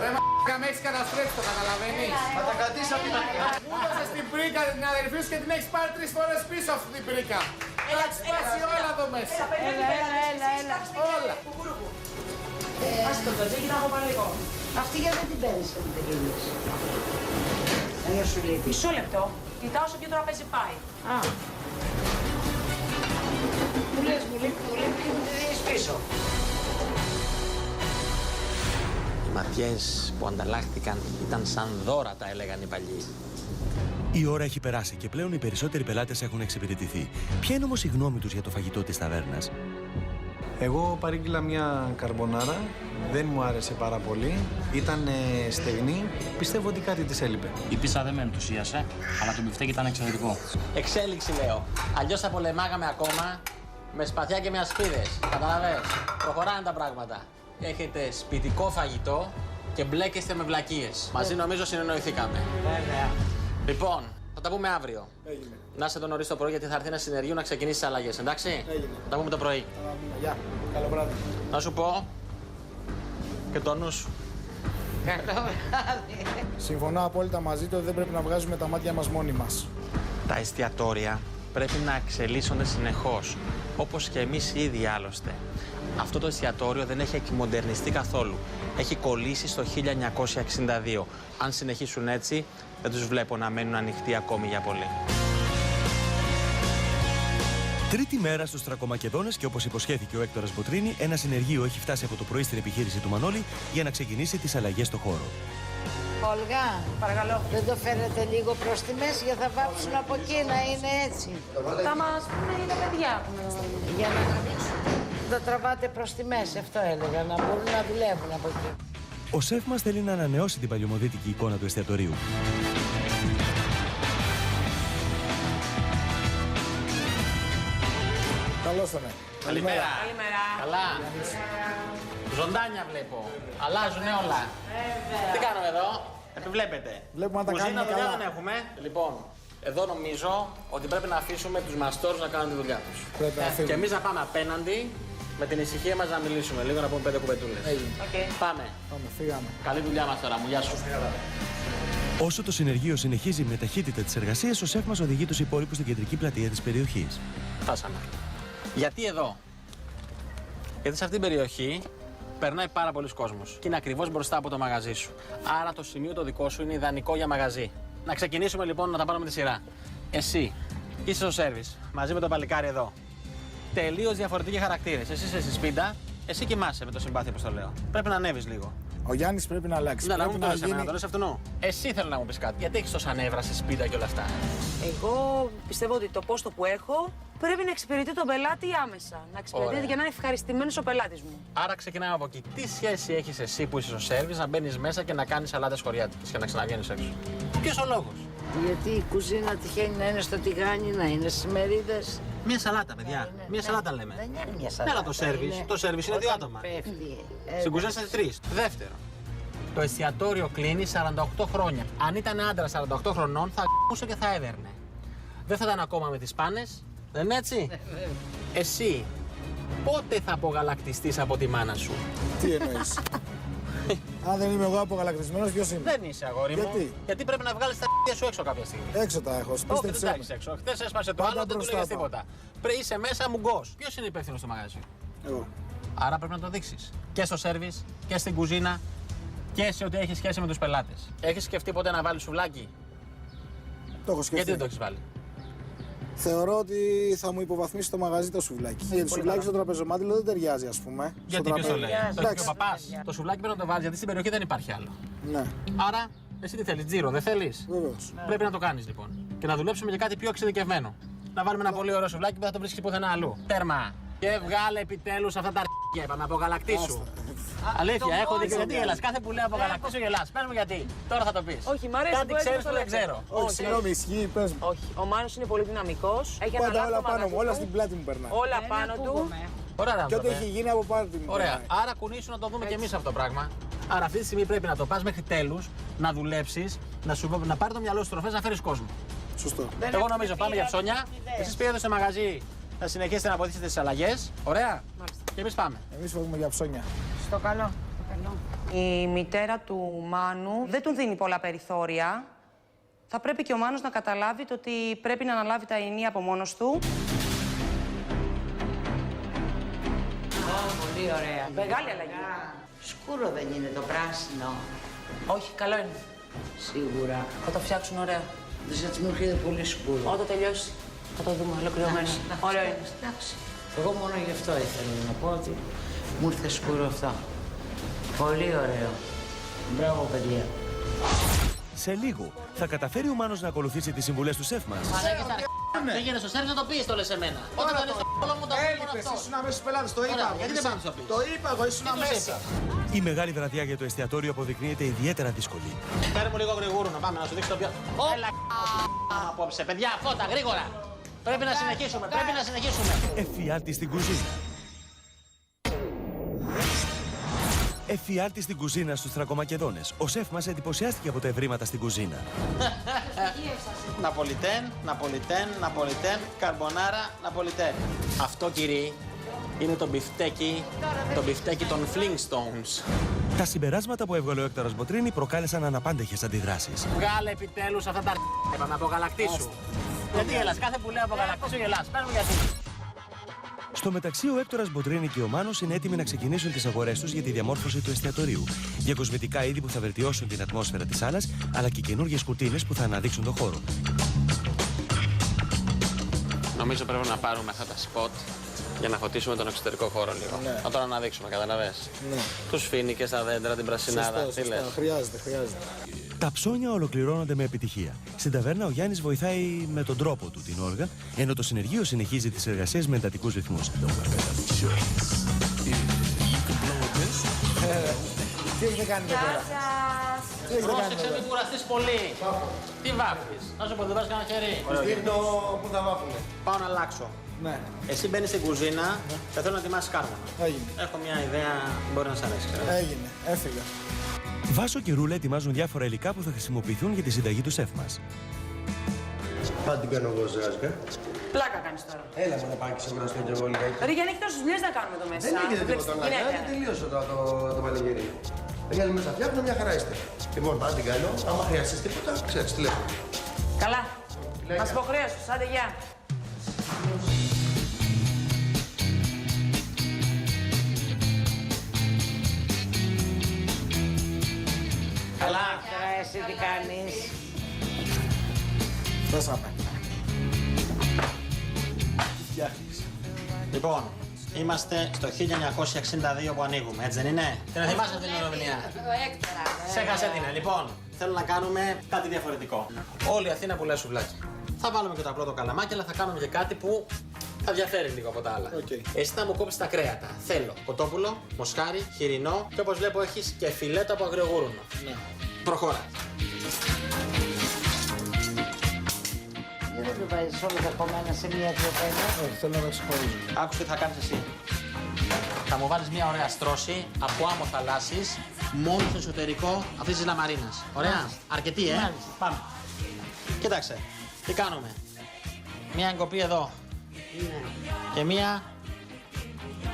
Ρε μ***κα, με έχεις καταστρέψει, το καταλαβαίνεις. Θα τα κρατήσεις από την μακριά. Μου έδωσες την πρίκα την αδερφή σου και την έχεις πάρει 3 φορές πίσω αυτή την πρίκα. Θα τις σπάσει όλα εδώ μέσα. έλα. Όλα. Άσε το τζατζίκι, να έχω πάρει λίγο. Αυτή γιατί δεν την παίρνεις και την τελείως. Ένα σου λείπει. Μισό λεπτό. Κοιτάω σε ποιο τραπέζι πάει. Α. Μου λες, μου λείπει και μου τη δίνεις πίσω. Οι ματιές που ανταλλάχθηκαν ήταν σαν δώρα, τα έλεγαν οι παλιοί. Η ώρα έχει περάσει και πλέον οι περισσότεροι πελάτες έχουν εξυπηρετηθεί. Ποια είναι όμως η γνώμη τους για το φαγητό της ταβέρνας? Εγώ παρήγγειλα μια καρμπονάρα, δεν μου άρεσε πάρα πολύ, ήταν στεγνή, πιστεύω ότι κάτι της έλειπε. Η πίτσα δεν με ενθουσίασε, αλλά το μπιφτέκι ήταν εξαιρετικό. Εξέλιξη λέω. Αλλιώς θα πολεμάγαμε ακόμα με σπαθιά και με ασπίδες. Καταλαβες. Προχωράνε τα πράγματα. Έχετε σπιτικό φαγητό και μπλέκεστε με βλακίες. Μαζί νομίζω συνεννοηθήκαμε. Βέβαια. Λοιπόν, θα τα πούμε αύριο. Έγινε. Να είσαι εδώ νωρίς το πρωί γιατί θα έρθει ένα συνεργείο να ξεκινήσει τις αλλαγές, εντάξει? Έγινε. Θα τα πούμε το πρωί. Γεια. Καλό βράδυ. Να σου πω και το νου σου. Καλό βράδυ. Συμφωνώ απόλυτα μαζί του ότι δεν πρέπει να βγάζουμε τα μάτια μας μόνοι μας. Τα εστιατόρια πρέπει να εξελίσσονται συνεχώς, όπως και εμείς οι ίδιοι άλλωστε. Αυτό το εστιατόριο δεν έχει εκμοντερνιστεί καθόλου. Έχει κολλήσει στο 1962. Αν συνεχίσουν έτσι, δεν τους βλέπω να μένουν ανοιχτοί ακόμη για πολύ. Τρίτη μέρα στους Τρακομακεδόνες και όπως υποσχέθηκε ο Έκτορας Μποτρίνη, ένα συνεργείο έχει φτάσει από το πρωί στην επιχείρηση του Μανώλη για να ξεκινήσει τις αλλαγές στο χώρο. Όλγα, Παρακαλώ. δεν το φέρετε λίγο προς τη μέση για θα βάψουν από εκεί να είναι έτσι. Θα μας πούνε για τα παιδιά. Για να το τραβάτε προς τη μέση, αυτό έλεγα, να μπορούν να δουλεύουν από εκεί. Ο σεφ μας θέλει να ανανεώσει την παλιωμοδίτικη εικόνα του εστιατορίου. Καλώς τον. Καλημέρα. Καλά. Ζωντάνια βλέπω. Αλλάζουνε όλα. Τι κάνουμε εδώ. Επιβλέπετε. Βλέπουμε να τα κάνουμε δουλειά καλά. δεν έχουμε. Λοιπόν, εδώ νομίζω ότι πρέπει να αφήσουμε τους μαστόρους να κάνουν τη δουλειά τους. Πρέπει να αφήσουμε. Και εμείς να πάμε απέναντι με την ησυχία μας να μιλήσουμε λίγο, να πούμε 5 κουβεντούλες. Πάμε. Φύγαμε. Καλή δουλειά μας τώρα μου. Γεια σου. Όσο το συνεργείο συνεχίζει με ταχύτητα τις εργασίες, ο σεφ μας οδηγεί τους υπόλοιπους στην κεντρική πλατεία της περιοχής. Φτάσαμε. Γιατί εδώ. Γιατί σε αυτήν την περιοχή περνάει πάρα πολλοί κόσμος και είναι ακριβώς μπροστά από το μαγαζί σου. Άρα το σημείο το δικό σου είναι ιδανικό για μαγαζί. Να ξεκινήσουμε λοιπόν να τα πάρουμε τη σειρά. Εσύ είσαι στο σέρβις μαζί με το παλικάρι εδώ. Τελείως διαφορετικοί χαρακτήρες. Εσύ είσαι στη σπίτα, εσύ κοιμάσαι με το συμπάθειο που το λέω. Πρέπει να ανέβεις λίγο. Ο Γιάννης πρέπει να αλλάξει. Ναι, να πρέπει μου το λες εμένα, το λες αυτού. Εσύ θέλω να μου πεις κάτι. Γιατί έχεις τόσα νεύρα στη σπίτα και όλα αυτά. Εγώ πιστεύω ότι το πόστο που έχω πρέπει να εξυπηρετεί τον πελάτη άμεσα. Να εξυπηρετεί Ωραία. για να είναι ευχαριστημένος ο πελάτης μου. Άρα ξεκινάμε από εκεί. Τι σχέση έχεις εσύ που είσαι στο σέρβις να μπαίνεις μέσα και να κάνεις σαλάτες χωριάτικες και να ξαναβγαίνεις έξω. Ποιος ο λόγος. Γιατί η κουζίνα τυχαίνει να είναι στο τηγάνι, να είναι στις μερίδες. Μία σαλάτα, παιδιά. Μία σαλάτα λέμε. Δεν είναι μια σαλάτα. Έλα το σέρβις. Το σέρβις είναι 2 άτομα. Στην κουζίνα είστε 3. Δεύτερο. Το εστιατόριο κλείνει 48 χρόνια. Αν ήταν άντρα 48 χρονών, θα ακούσε και θα έδερνε. Δεν θα ήταν ακόμα με τις πάνες. Δεν είναι έτσι. Εσύ, πότε θα απογαλακτιστείς από τη μάνα σου. Τι εννοείς. Αν δεν είμαι εγώ απογαλακτισμένος, ποιος είμαι. Δεν είσαι, αγόρι μου. Γιατί πρέπει να βγάλεις τα αρχίδια σου έξω κάποια στιγμή. Έξω τα έχω. Όχι, δεν Πίστεψέ τα με. έχεις έξω. Χθες έσπασε το Πάντα άλλο, δεν του μπροστά λέγες πάω. τίποτα. Είσαι μέσα μουγκός. Ποιος είναι υπεύθυνος στο μαγαζί. Εγώ. Άρα πρέπει να το δείξεις. Και στο σέρβις και στην κουζίνα και σε ό,τι έχει σχέση με τους πελάτες. Έχεις σκεφτεί ποτέ να βάλεις σουβλάκι. Το έχω σκεφτεί. Γιατί δεν το έχεις βάλει. Θεωρώ ότι θα μου υποβαθμίσει το μαγαζί το σουβλάκι. Γιατί το σουβλάκι στο τραπεζομάντιλο δεν ταιριάζει, ας πούμε. Γιατί ποιος το λέει. Το έχει και Εντάξει. ο παπάς. Το σουβλάκι πρέπει να το βάλεις γιατί στην περιοχή δεν υπάρχει άλλο. Ναι, Άρα, εσύ τι θέλεις, τζίρο, δεν θέλεις. βεβαίως. Πρέπει να το κάνεις λοιπόν. Και να δουλέψουμε για κάτι πιο εξειδικευμένο. Να βάλουμε ένα πολύ ωραίο σουβλάκι που δεν θα το βρίσκεις πουθενά αλλού. Τέρμα. Και βγάλε επιτέλους αυτά τα αρχίδια. Είπαμε, απογαλακτήσου. Αλήθεια, έχω δίκιο. Γιατί γελάς. Κάθε που λέω απογαλακτήσου γελάς. Πες μου γιατί. Τώρα θα το πεις. Όχι, μ' αρέσει. Κάτι ξέρεις που δεν ξέρω. Όχι, συγγνώμη, ισχύει, πες μου. Όχι. Ο Μάνος είναι πολύ δυναμικός. Έχει Πάντα αναλάβει όλα το πάνω μαγαζί μου, όλα του. στην πλάτη μου περνάει. Όλα πάνω του. Ωραία, Και ό,τι άνθρωπε. έχει γίνει από πάρτι μου. Ωραία. περνάει. Άρα κουνήσου να το δούμε κι εμείς αυτό το πράγμα. Άρα αυτή τη στιγμή πρέπει να το πας μέχρι τέλους, να δουλέψεις, να πάρει το μυαλό σου τροφές, να φέρεις κόσμο. Σωστό. Εγώ νομίζω πάμε για ψώνια. Εσείς πήγατε στο μαγαζί να συνεχίσετε να βοηθήσετε τις αλλαγές. Ωραία. Και εμείς πάμε. Εμείς φεύγουμε για ψώνια. Στο καλό. Η μητέρα του Μάνου δεν του δίνει πολλά περιθώρια. Θα πρέπει και ο Μάνος να καταλάβει το ότι πρέπει να αναλάβει τα ενία από μόνος του. Πολύ ωραία. Μεγάλη αλλαγή. Σκούρο δεν είναι το πράσινο. Όχι, καλό είναι. Σίγουρα. Θα το φτιάξουν ωραίο. Δεν σας μου έρχεται πολύ σκούρο. Όταν τελειώσει, θα το δούμε ολοκληρωμένο. Ωραίο είναι. Εντάξει. Εγώ μόνο γι' αυτό ήθελα να πω ότι μου ήρθε σκούρο αυτό. Πολύ ωραίο. Μπράβο, παιδιά. Σε λίγο, θα καταφέρει ο Μάνος να ακολουθήσει τις συμβουλές του σεφ μας. Πήγαινε στο σέρβις να το πεις, το λες εμένα. Όταν το λες όλο μου το Έλειπες, ήσουν αμέσως στους πελάτες, το είπα. γιατί δεν πάνε στο πεις. Το είπα εγώ, ήσουν μέσα. Η μεγάλη βραδιά για το εστιατόριο αποδεικνύεται ιδιαίτερα δύσκολη. Φέρε μου λίγο γρηγούρου να πάμε να σου δείξω το πιο... Έλα απόψε, παιδιά, φώτα, γρήγορα. Πρέπει να συνεχίσουμε, πρέπει να συνεχίσουμε. Εφιάλτη στην κουζίνα. Εφιάλτη στην κουζίνα στους Θρακομακεδόνες. Ο σεφ μας εντυπωσιάστηκε από τα ευρήματα στην κουζίνα. Ναπολιτέν, Ναπολιτέν, Ναπολιτέν, καρμπονάρα, Ναπολιτέν. Αυτό, κύριοι, είναι το μπιφτέκι των Flintstones. Τα συμπεράσματα που έβγαλε ο Έκτορας Μποτρίνη προκάλεσαν αναπάντεχες αντιδράσεις. Βγάλε επιτέλους αυτά τα είπαμε, απογαλακτήσου. Γιατί γελάς, κάθε που λέω απογαλακτήσου γελάς. Πες μου γιατί. Στο μεταξύ, ο Έκτορας Μποτρίνη και ο Μάνος είναι έτοιμοι να ξεκινήσουν τις αγορές τους για τη διαμόρφωση του εστιατορίου. Για κοσμητικά είδη που θα βελτιώσουν την ατμόσφαιρα της σάλας, αλλά και καινούργιες κουρτίνες που θα αναδείξουν τον χώρο. Νομίζω πρέπει να πάρουμε αυτά τα σποτ για να φωτίσουμε τον εξωτερικό χώρο λίγο. Ναι. Να τον αναδείξουμε, καταλαβες. Ναι. Τους φοίνικες, τα δέντρα, την πρασινάδα. Σωστό, Τι λες. σωστό. Χρειάζεται. Τα ψώνια ολοκληρώνονται με επιτυχία. Στην ταβέρνα ο Γιάννης βοηθάει με τον τρόπο του την όργα, ενώ το συνεργείο συνεχίζει τις εργασίες με εντατικούς ρυθμούς. Τι έχετε κάνει εδώ πέρα. Πρόσεξε, μην κουραστείς πολύ. Τι βάφεις? Να σου πω, δεν βάζεις κανένα χέρι. Δείχνω πού θα βάφουμε. Πάω να αλλάξω. Ναι. Εσύ μπαίνεις στην κουζίνα και θέλω να ετοιμάσεις κάρβουνα. Έγινε. Έχω μια ιδέα που μπορεί να σ' αρέσει. Έγινε. Έφυγα. Βάσο και Ρούλα ετοιμάζουν διάφορα υλικά που θα χρησιμοποιηθούν για τη συνταγή του σεφ μας. Πάντα την κάνω εγώ ζάσκα. Πλάκα κάνεις τώρα. Έλα μου να πάει και σε κουραστώ και εγώ λιγάκι. Ρε Γιάννη, έχει τόσες δουλειές να κάνουμε εδώ μέσα. Δεν έγινε Βλέπεις τίποτα τι να γίνεται. κάνει, τελείωσε το παλαιογερί. Παιδιά μέσα φτιάχνω, μια χαρά είστε. Λοιπόν, πάντα την κάνω, άμα χρειαστείς τίποτα, ξέρεις, τηλέφωνο. Καλά. Μας υποχρέωσες. Άντε, γεια. Καλά. Τώρα εσύ τι κάνεις? Φτάσαμε. Λοιπόν, είμαστε στο 1962 που ανοίγουμε, έτσι δεν είναι? Την θυμάσαι αυτή την ημερομηνία? Ξέχασε την. Λοιπόν, θέλω να κάνουμε κάτι διαφορετικό. Όλη η Αθήνα πουλάει σουβλάκι. Θα βάλουμε και το απλό το καλαμάκι, αλλά θα κάνουμε και κάτι που θα διαφέρει λίγο από τα άλλα. Εσύ θα μου κόψεις τα κρέατα. Θέλω κοτόπουλο, μοσχάρι, χοιρινό και όπως βλέπω έχεις και φιλέτα από αγριογούρουνο. Ναι. Προχώρα. Δεν το βάζεις όλα τα κομμάτια σε μία τροπένα. Όχι, θέλω να τα ξεχωρίζω. Άκουσε τι θα κάνεις εσύ. Θα μου βάλεις μια ωραία στρώση από άμμο θαλάσσης μόνο στο εσωτερικό αυτής της λαμαρίνας. Ωραία. Αρκετή, Μάλιστα. Πάμε. Κοίταξε. Τι κάνουμε. Μια εγκοπή εδώ. Ναι. Και μια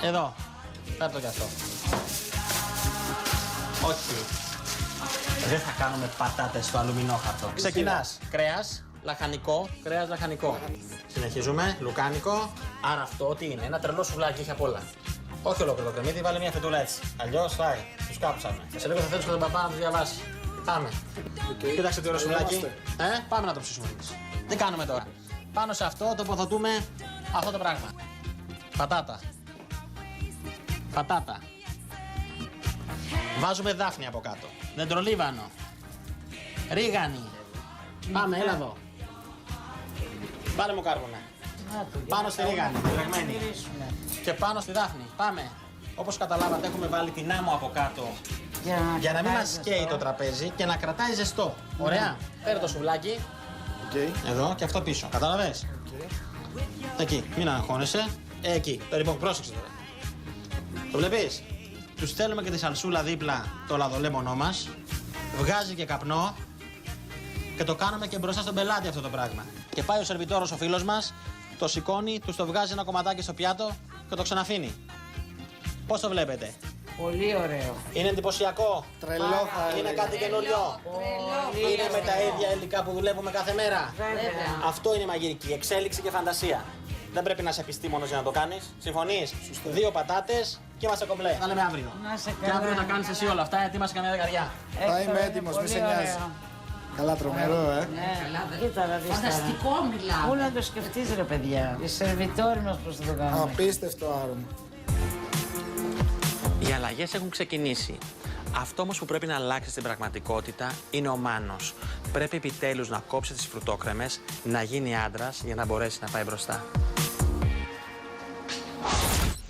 εδώ. Φέρ' το κι αυτό. Όχι. Δεν θα κάνουμε πατάτες στο αλουμινόχαρτο. Ξεκινάς. Κρέας, λαχανικό, κρέας, λαχανικό. Συνεχίζουμε. Λουκάνικο. Άρα αυτό τι είναι? Ένα τρελό σουβλάκι, έχει απ' όλα. Όχι ολόκληρο το κρεμμύδι, βάλε μια φετούλα έτσι. Αλλιώς φάει. Τους κάψαμε. Σε λίγο θα θέλεις και τον παπά να του διαβάσει. Πάμε. Κοίταξε τι ωραίο σουβλάκι. Πάμε να το ψήσουμε εμείς. Τι κάνουμε τώρα? Πάνω σε αυτό τοποθετούμε αυτό το πράγμα. Πατάτα. Πατάτα. Βάζουμε δάφνη από κάτω. Δεντρολίβανο. Ρίγανη. Πάμε, έλα εδώ. Βάλε μου κάρβουνα. Πάνω στη ρίγανη, ρεγμένη. Και πάνω στη δάφνη. Πάμε. Όπως καταλάβατε έχουμε βάλει την άμμο από κάτω για να μην μας καίει το τραπέζι και να κρατάει ζεστό. Ωραία. Φέρε το σουβλάκι. Εδώ και αυτό πίσω. Κατάλαβες? Εκεί. Μην αγχώνεσαι. Εκεί. Λοιπόν, πρόσεξε τώρα. Το βλέπεις? Τους στέλνουμε και τη σαλσούλα δίπλα το λαδολέμονό μας. Βγάζει και καπνό. Και το κάνουμε και μπροστά στον πελάτη αυτό το πράγμα. Και πάει ο σερβιτόρος ο φίλος μας, το σηκώνει, τους το βγάζει ένα κομματάκι στο πιάτο και το ξαναφύνει. Πώς το βλέπετε? Πολύ ωραίο. Είναι εντυπωσιακό. Τρελό θα Είναι κάτι καινούριο. Είναι με τα ίδια υλικά που δουλεύουμε κάθε μέρα. Αυτό είναι μαγειρική, εξέλιξη και φαντασία. Δεν πρέπει να είσαι επιστήμονος για να το κάνεις. Συμφωνείς? 2 πατάτες και είμαστε κομπλέ. Θα λέμε αύριο. Και αύριο θα κάνεις εσύ όλα αυτά, ετοίμασε καμιά δεκαριά. Θα είμαι έτοιμος, μη σε νοιάζει. Καλά, τρομερό, Ναι, κοίτα να δεις. Φανταστικό μιλάω. Πού να το σκεφτείς ρε παιδιά. Οι σερβιτόροι μας πώς θα το κάνουμε. Απίστευτο άρωμα. Οι αλλαγές έχουν ξεκινήσει. Αυτό όμως που πρέπει να αλλάξει στην πραγματικότητα είναι ο Μάνος. Πρέπει επιτέλους να κόψει τις φρουτόκρεμες, να γίνει άντρας για να μπορέσει να πάει μπροστά.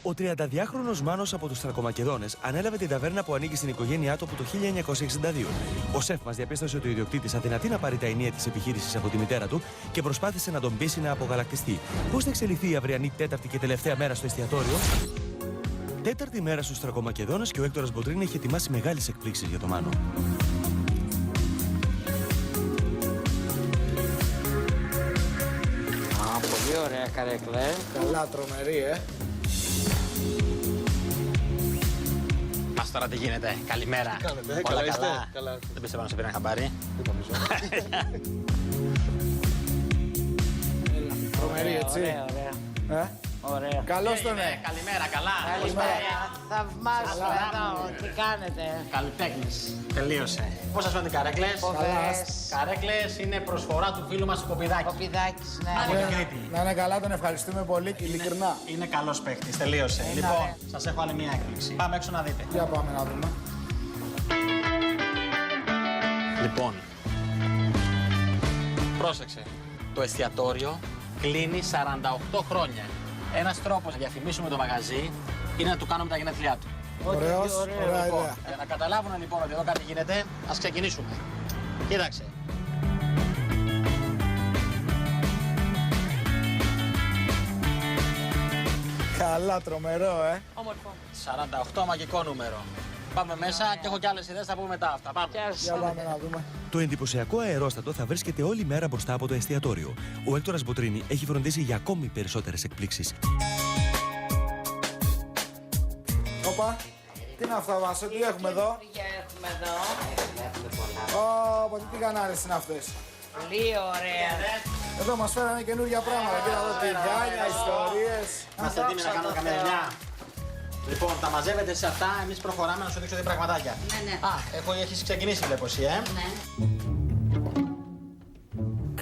Ο 32χρονος Μάνος από τους Θρακομακεδόνες ανέλαβε την ταβέρνα που ανήκει στην οικογένειά του από το 1962. Ο σεφ μας διαπίστωσε ότι ο ιδιοκτήτης αδυνατεί να πάρει τα ενία της επιχείρησης από τη μητέρα του και προσπάθησε να τον πείσει να απογαλακτιστεί. Πώς θα εξελιχθεί η αυριανή τέταρτη και τελευταία μέρα στο εστιατόριο? Τέταρτη μέρα στους Θρακομακεδόνες και ο Έκτορας Μποτρίν έχει ετοιμάσει μεγάλες εκπλήξεις για το Μάνο. Πολύ ωραία καρέκλα, Καλά, τρομερή, Μας τώρα τι γίνεται, καλημέρα. Όλα καλά. Δεν πίστευα να σε πήραν χαμπάρι. Τρομερή, έτσι. Ωραία. Ωραία. Καλώς τον, Καλημέρα, καλά. Καλημέρα. Θαυμάζω εδώ. Τι κάνετε? Καλλιτέχνης. Τελείωσε. Πώς σας φαίνονται οι καρέκλες? Φοβερές. Καρέκλες είναι προσφορά του φίλου μας του Κοπηδάκη. Κοπηδάκης, ναι. Από την Κρήτη. Να είναι καλά, τον ευχαριστούμε πολύ, ειλικρινά. Είναι καλός παίχτης, τελείωσε. Λοιπόν, σας έχω άλλη μια έκπληξη. Πάμε έξω να δείτε. Για πάμε να δούμε. Λοιπόν, πρόσεξε. Το εστιατόριο κλείνει 48 χρόνια. Ένας τρόπος να διαφημίσουμε το μαγαζί είναι να του κάνουμε τα γενέθλιά του. Ωραίος, ωραία Λοιπόν, ιδέα. για να καταλάβουν λοιπόν ότι εδώ κάτι γίνεται, ας ξεκινήσουμε. Κοίταξε. Καλά, τρομερό, Όμορφο. 48 μαγικό νούμερο. Πάμε μέσα και έχω κι άλλες ιδέες, θα πούμε μετά αυτά. Πάμε. Για πάμε να δούμε. Το εντυπωσιακό αερόστατο θα βρίσκεται όλη μέρα μπροστά από το εστιατόριο. Ο Έκτορας Μποτρίνη έχει φροντίσει για ακόμη περισσότερες εκπλήξεις. Όπα, τι είναι αυτά, Βάσο, τι έχουμε εδώ. Έχουμε εδώ. Ω, τι κανάρες είναι αυτές. Πολύ ωραία. Εδώ μας φέρανε καινούργια πράγματα. Κοίτα εδώ τηγάνια, ιστορίες. Είμαστε έτοιμοι να κάνουμε καμία δουλειά. Λοιπόν, τα μαζεύετε σε αυτά, εμείς προχωράμε να σου δείξω δύο πραγματάκια. Ναι. Έχεις ξεκινήσει βλέπω εσύ, Ναι.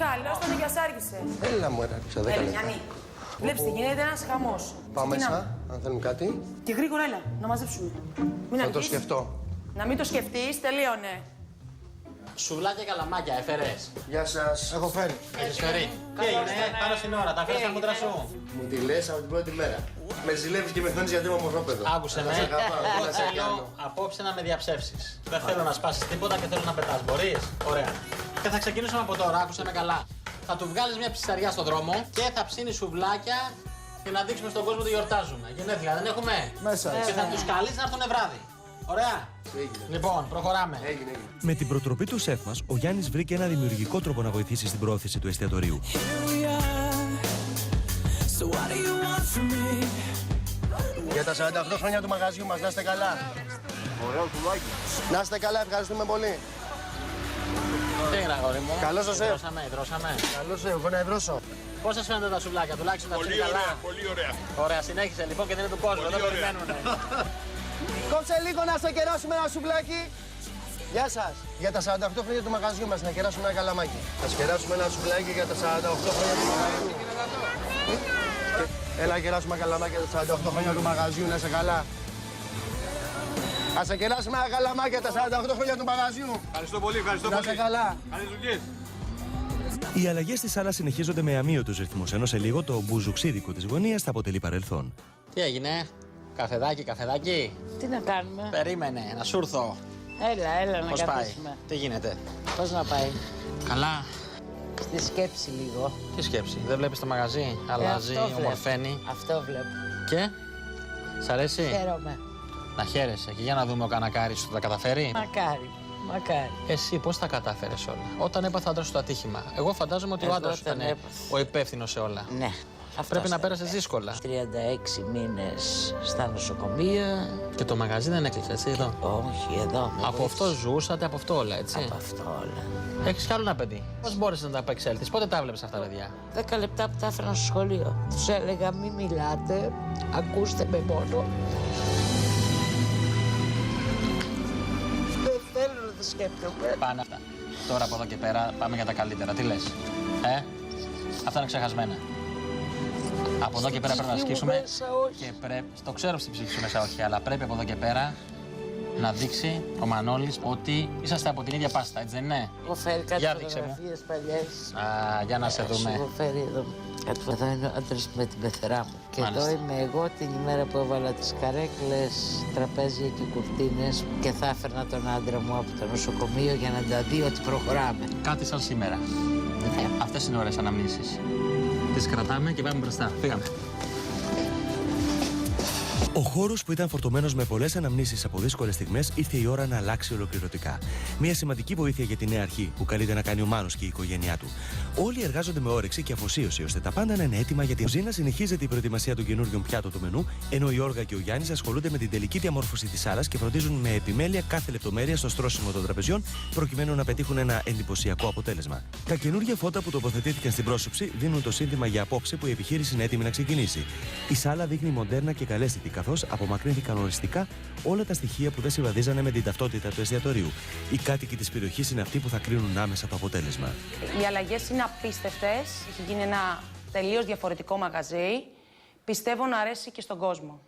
Καλώς τον για σ' άργησε. Έλα μου, έραψα 10 λεπτά. Γιάννη, βλέπεις τι γίνεται, ένας χαμός. Πάω μέσα, αν θέλουν κάτι. Και γρήγορα έλα, να μαζέψουμε. Μην Θα το αργείς. σκεφτώ. Να μην το σκεφτείς, τελείωνε. Σουβλάκια καλαμάκια, έφερες. Γεια σας. Έχω φέρει. Έχεις φέρει. Τι έγινε, πάνω στην ώρα, τα φέρεις στα μούτρα σου. Μου τη λες από την πρώτη μέρα. Με ζηλεύεις και με χθόνεις γιατί είμαι ομορφόπεδο. Άκουσε με. Θα σε αγαπάω, τι να σε κάνω. Απόψε να με διαψεύσεις. Δεν θέλω να σπάσεις τίποτα και θέλω να πετάς. Μπορείς. Ωραία. Και θα ξεκινήσουμε από τώρα, άκουσε με καλά. Θα του βγάλεις μια ψισταριά στον δρόμο και θα ψήνεις σουβλάκια και να δείξουμε στον κόσμο ότι γιορτάζουμε. Γενέθλια δεν έχουμε. Μέσα. Και θα τους καλείς να έρθουν βράδυ. Ωραία. Λοιπόν, προχωράμε. Έγινε. Με την προτροπή του σεφ μας, ο Γιάννης βρήκε ένα δημιουργικό τρόπο να βοηθήσει στην προώθηση του εστιατορίου. Για τα 48 χρόνια του μαγαζιού μας, να είστε καλά. Ωραίο κουλάκι. Να είστε καλά, ευχαριστούμε πολύ. Τι έγινε, αγόρι μου. Καλώς σας έχω. Δρώσαμε. Καλώς εγώ να ευρώσω. Πώς σας φαίνονται τα σουβλάκια, τουλάχιστον τα ψήνει καλά. Πολύ ωραία. Ωραία, συνέχισε λοιπόν και δεν είναι του κόσμου. Εδώ περιμένουνε. Κόψε λίγο να σε κεράσουμε ένα σουβλάκι. Γεια σας. Για τα 48 χρόνια του μαγαζιού μας, να κεράσουμε ένα καλαμάκι. Θα σου κεράσουμε ένα σουβλάκι για τα 48 χρόνια του μαγαζιού. Έλα, κεράσουμε ένα καλαμάκι για τα 48 χρόνια του μαγαζιού, να είσαι καλά. Θα σε κεράσουμε ένα καλαμάκι για τα 48 χρόνια του μαγαζιού. Ευχαριστώ πολύ, ευχαριστώ Να πολύ. είσαι καλά. Καλές δουλειές. Οι αλλαγές στη σάλα συνεχίζονται με αμύωτους ρυθμούς, ενώ σε λίγο το μπουζουξίδικο της γωνίας θα αποτελεί παρελθόν. Τι έγινε, καφεδάκι. Τι να κάνουμε. Περίμενε, να σου έρθω. Έλα να Πώς πάει, καθίσουμε. τι γίνεται. Πώς να πάει. Καλά. Στη σκέψη λίγο. Τι σκέψη, δεν βλέπεις το μαγαζί, αλλάζει, αυτό βλέπω. ομορφαίνει. Αυτό βλέπω. Και, σ' αρέσει. Χαίρομαι. Να χαίρεσαι και για να δούμε ο κανακάρης σου θα τα καταφέρει. Μακάρι. Εσύ πώς τα κατάφερες όλα. Όταν έπαθε ο άντρας σου το ατύχημα. Εγώ φαντάζομαι ότι ο Εγώ άντρας σου τον ήταν έπαθα. ο υπεύθυνος σε όλα. Ναι. Πρέπει να πέρασες δύσκολα. 36 μήνες στα νοσοκομεία. Και το μαγαζί δεν έκλεισε, έτσι εδώ. Όχι, εδώ. Από αυτό ζούσατε, από αυτό όλα, έτσι. Από αυτό όλα. Έχεις κι άλλο ένα παιδί. Πώς μπόρεσες να τα απεξέλθεις, πότε τα βλέπεις αυτά, παιδιά. 10 λεπτά που τα έφερα στο σχολείο. Τους έλεγα μη μιλάτε, ακούστε με μόνο. Δεν θέλω να το σκέφτομαι. Πάνε αυτά. Τώρα από εδώ και πέρα πάμε για τα καλύτερα. Τι λες, αυτά είναι ξεχασμένα. Από εδώ και πέρα πρέπει να ασκήσουμε. Μέσα, όχι. Και πρέπει. Το ξέρω στην ψυχή σου μέσα, όχι, αλλά πρέπει από εδώ και πέρα να δείξει ο Μανώλης ότι είσαστε από την ίδια πάστα, έτσι δεν είναι. Έχω φέρει κάτι Για δείξε μου. φωτογραφίες παλιές. Α, για να σε δούμε. Έχω φέρει εδώ. Εδώ είναι ο άντρας με την πεθερά μου. Και Μάλιστα. εδώ είμαι εγώ την ημέρα που έβαλα τις καρέκλες, τραπέζια και κουρτίνες και θα έφερνα τον άντρα μου από το νοσοκομείο για να τα δει ότι προχωράμε. Κάτι σαν σήμερα. Ναι. Αυτές είναι ωραίες αναμνήσεις. Τις κρατάμε και πάμε μπροστά. Φύγαμε. Ο χώρος που ήταν φορτωμένος με πολλές αναμνήσεις από δύσκολες στιγμές ήρθε η ώρα να αλλάξει ολοκληρωτικά. Μια σημαντική βοήθεια για τη νέα αρχή που καλείται να κάνει ο Μάνος και η οικογένειά του. Όλοι εργάζονται με όρεξη και αφοσίωση ώστε τα πάντα να είναι έτοιμα για την κουζίνα. Συνεχίζεται η προετοιμασία των καινούριων πιάτων του μενού, ενώ η Όργα και ο Γιάννης ασχολούνται με την τελική διαμόρφωση της σάλας και φροντίζουν με επιμέλεια κάθε λεπτομέρεια στο στρώσιμο των τραπεζιών προκειμένου να πετύχουν ένα εντυπωσιακό αποτέλεσμα. Τα καινούργια φώτα που τοποθετήθηκαν στην πρόσωψη δίνουν το σύνθημα για απόψε που η επιχείρηση είναι έτοιμη να ξεκινήσει. Η σάλα δείχνει μοντέρνα και καλέσθητη, καθώς απομακρύνθηκαν οριστικά όλα τα στοιχεία που δεν συμβαδίζανε με την ταυτότητα του εστιατορίου. Οι κάτοικοι της περιοχής είναι αυτοί που θα κρίνουν άμεσα το αποτέλεσμα. Οι αλλαγές είναι απίστευτες. Έχει γίνει ένα τελείως διαφορετικό μαγαζί. Πιστεύω να αρέσει και στον κόσμο.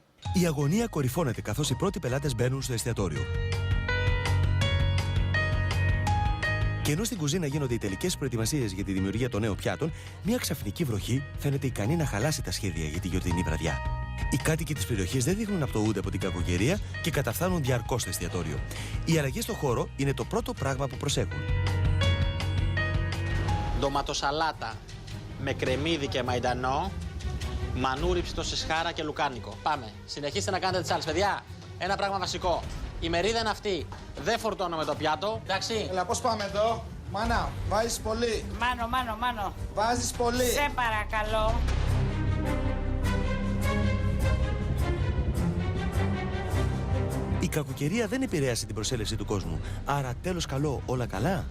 Η αγωνία κορυφώνεται καθώς οι πρώτοι πελάτες μπαίνουν στο εστιατόριο. Και ενώ στην κουζίνα γίνονται οι τελικές προετοιμασίες για τη δημιουργία των νέων πιάτων, μια ξαφνική βροχή φαίνεται ικανή να χαλάσει τα σχέδια για τη γιορτινή βραδιά. Οι κάτοικοι της περιοχής δεν δείχνουν να πτωούνται από την κακοκαιρία και καταφθάνουν διαρκώς στο εστιατόριο. Οι αλλαγές στο χώρο είναι το πρώτο πράγμα που προσέχουν. Ντοματοσαλάτα με κρεμμύδι και μαϊντανό, μανούρι ψητό σε σχάρα και λουκάνικο. Πάμε. Συνεχίστε να κάνετε τις άλλες. Παιδιά, ένα πράγμα βασικό. Η μερίδα είναι αυτή. Δεν φορτώνω με το πιάτο. Εντάξει. Έλα, πώς πάμε εδώ. Μάνα, βάζεις πολύ. Μάνο. Βάζεις πολύ. Σε παρακαλώ. Η κακοκαιρία δεν επηρέασε την προσέλευση του κόσμου. Άρα τέλος καλό, όλα καλά.